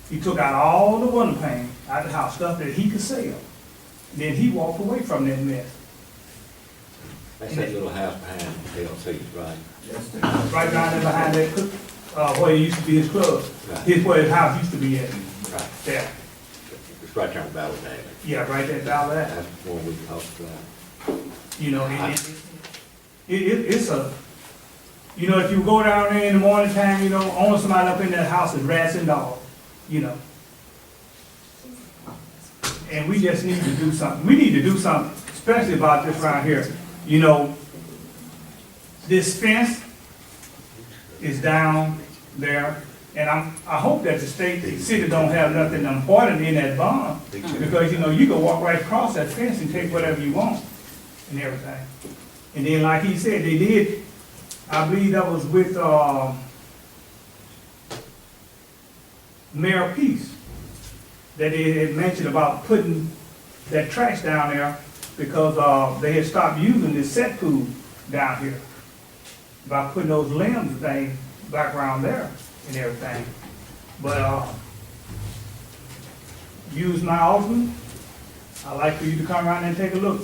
He took out all the window pane out of the house, stuff that he could sell. And then he walked away from that mess. That's that little house behind LC's, right? Right down there behind that, where it used to be his club. Right. Where his house used to be at. Right. There. It's right there on Ballard Alley. Yeah, right there, Ballard Alley. That's one we talked about. You know, it's a, you know, if you go down there in the morning time, you know, only somebody up in that house is rats and dogs, you know. And we just need to do something. We need to do something, especially about this around here. You know, this fence is down there, and I hope that the city don't have nothing important in that bond, because, you know, you can walk right across that fence and take whatever you want and everything. And then, like he said, they did, I believe that was with Mayor Peace, that they had mentioned about putting that trash down there because they had stopped using this set pool down here, by putting those limbs thing back around there and everything. But use my office, I'd like for you to come around and take a look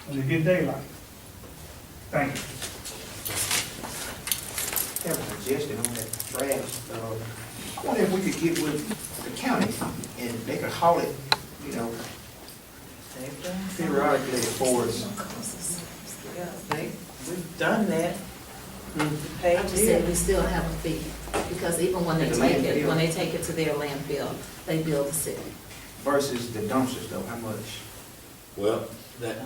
when it gets daylight. Thank you. I have a suggestion on that trash. I wonder if we could get with the county and they could haul it, you know, periodically for us. Yeah, we've done that. I just said we still have a fee, because even when they take it to their landfill, they bill the city. Versus the dumpsters though, how much? Well, that,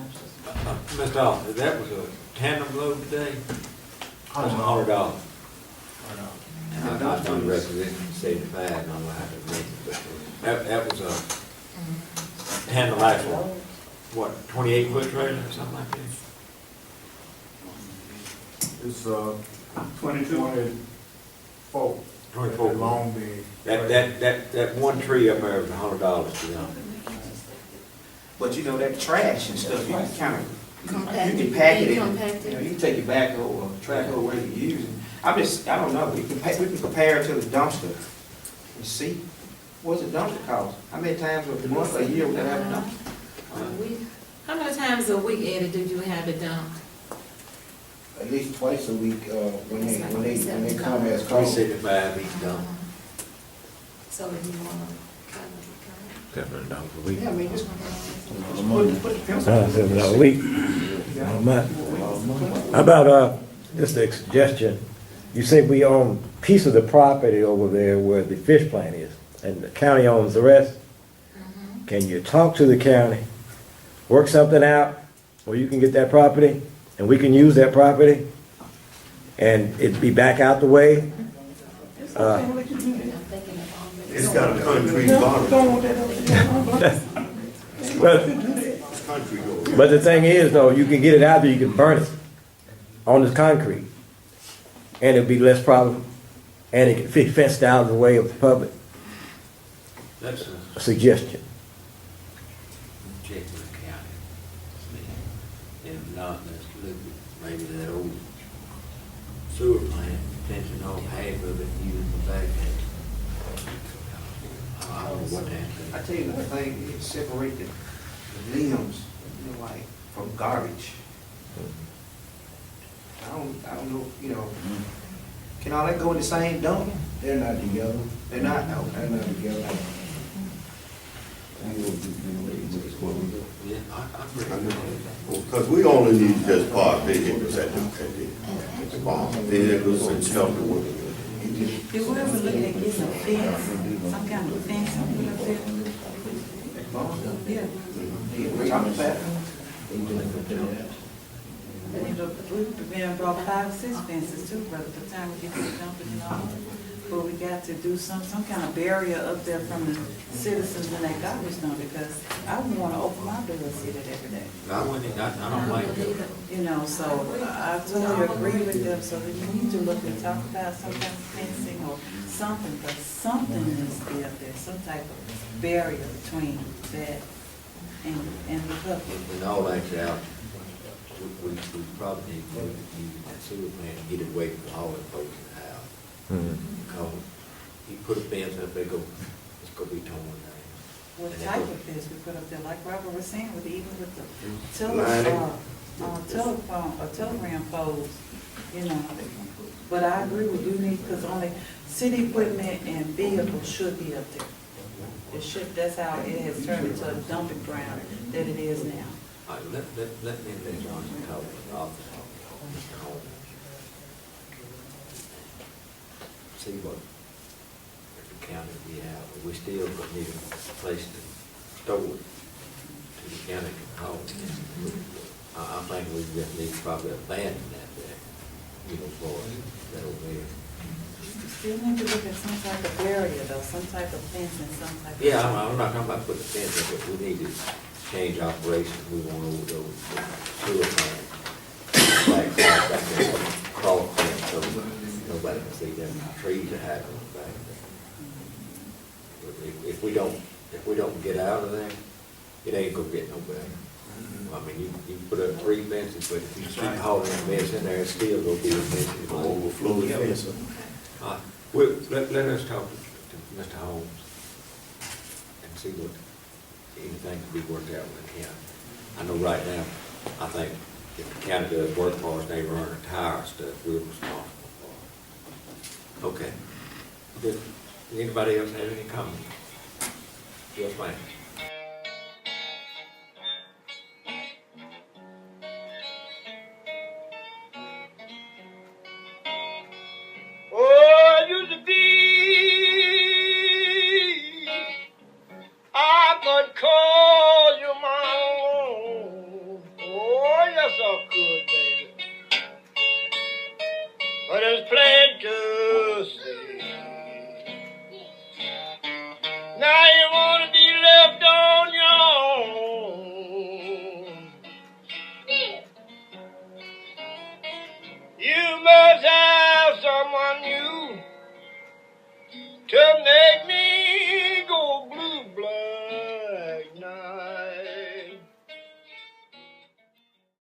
Mr. Officer, that was a tandem load today. That's $100. And I was going to represent 75, and I'm going to have to admit, but that was a tandem axle, what, 28-foot trailer or something like that? It's 22. 24. Long bed. That one tree up there was $100 to them. But you know, that trash and stuff, you can kind of, you can pack it in, you know, you can take it back or track or whatever you're using. I don't know, we can compare it to the dumpster and see, what's the dumpster cost? How many times a month, a year we gotta have a dumpster? How many times a week, Eddie, did you have it done? At least twice a week, when they come as calls. 375 each dump. So if you wanna $700 a week. Yeah, I mean, just put the pencil. $7 a week. How about, just a suggestion, you say we own a piece of the property over there where the fish plant is, and the county owns the rest? Can you talk to the county, work something out where you can get that property, and we can use that property, and it'd be back out the way? It's got a concrete bottom. But the thing is, though, you can get it out there, you can burn it on the concrete, and it'll be less problem, and it can be fenced out of the way of the public. That's A suggestion. check with the county. If not, let's look at maybe that old sewer plant, potentially off half of it, using the back end. I don't know what that is. I tell you another thing, it separate the limbs, you know, like, from garbage. I don't know, you know, can all that go in the same dump? They're not together. They're not, no. They're not together. Yeah, I agree. Because we only need just park vehicles at the barn, vehicles and stuff to work with. Did we ever look at getting a fence, some kind of fence on the there? Yeah. We talked about it. We've been brought 5 or 6 fences too, by the time we get to the dumping and all. but we got to do some kind of barrier up there from the citizens and their garbage dump, because I wouldn't wanna open my door and see it every day. I wouldn't, I don't like it. You know, so I totally agree with them, so we need to look and talk about some kind of fencing or something, but something needs to be up there, some type of barrier between that and the public. In all actuality, we probably need to use that sewer plant and get it away from all the folks in the house. Because you put a fence up, they go, it's gonna be torn down. What And type they of fence we put up there, like Robert was saying, with even with the telegram poles, you know. But I agree with you, need, because only city equipment and vehicles should be up there. It should, that's how it has turned into a dumping ground that it is now. All right, let me let Johnson talk to the office. See what the county we have, but we still need a place to store it to the county can hold. I think we just need to probably abandon that there, you know, for that over there. Still need to look at some type of barrier though, some type of fence and some type of. Yeah, I'm not talking about putting a fence up, but we need to change operations, we want over those sewer plants. Like there, cross fence, so nobody can see them trees that happen back there. But if we don't get out of there, it ain't gonna get no better. I mean, you put up 3 fences, but if you keep hauling that mess in there, it's still gonna be a mess, it's gonna overflow. Let us talk to Mr. Holmes and see what, anything can be worked out with the county. I know right now, I think if the county does work for us, they run the tire stuff, we're responsible for it. Okay. Does anybody else have any comments? Yes, ma'am. Oh, it used to be I could call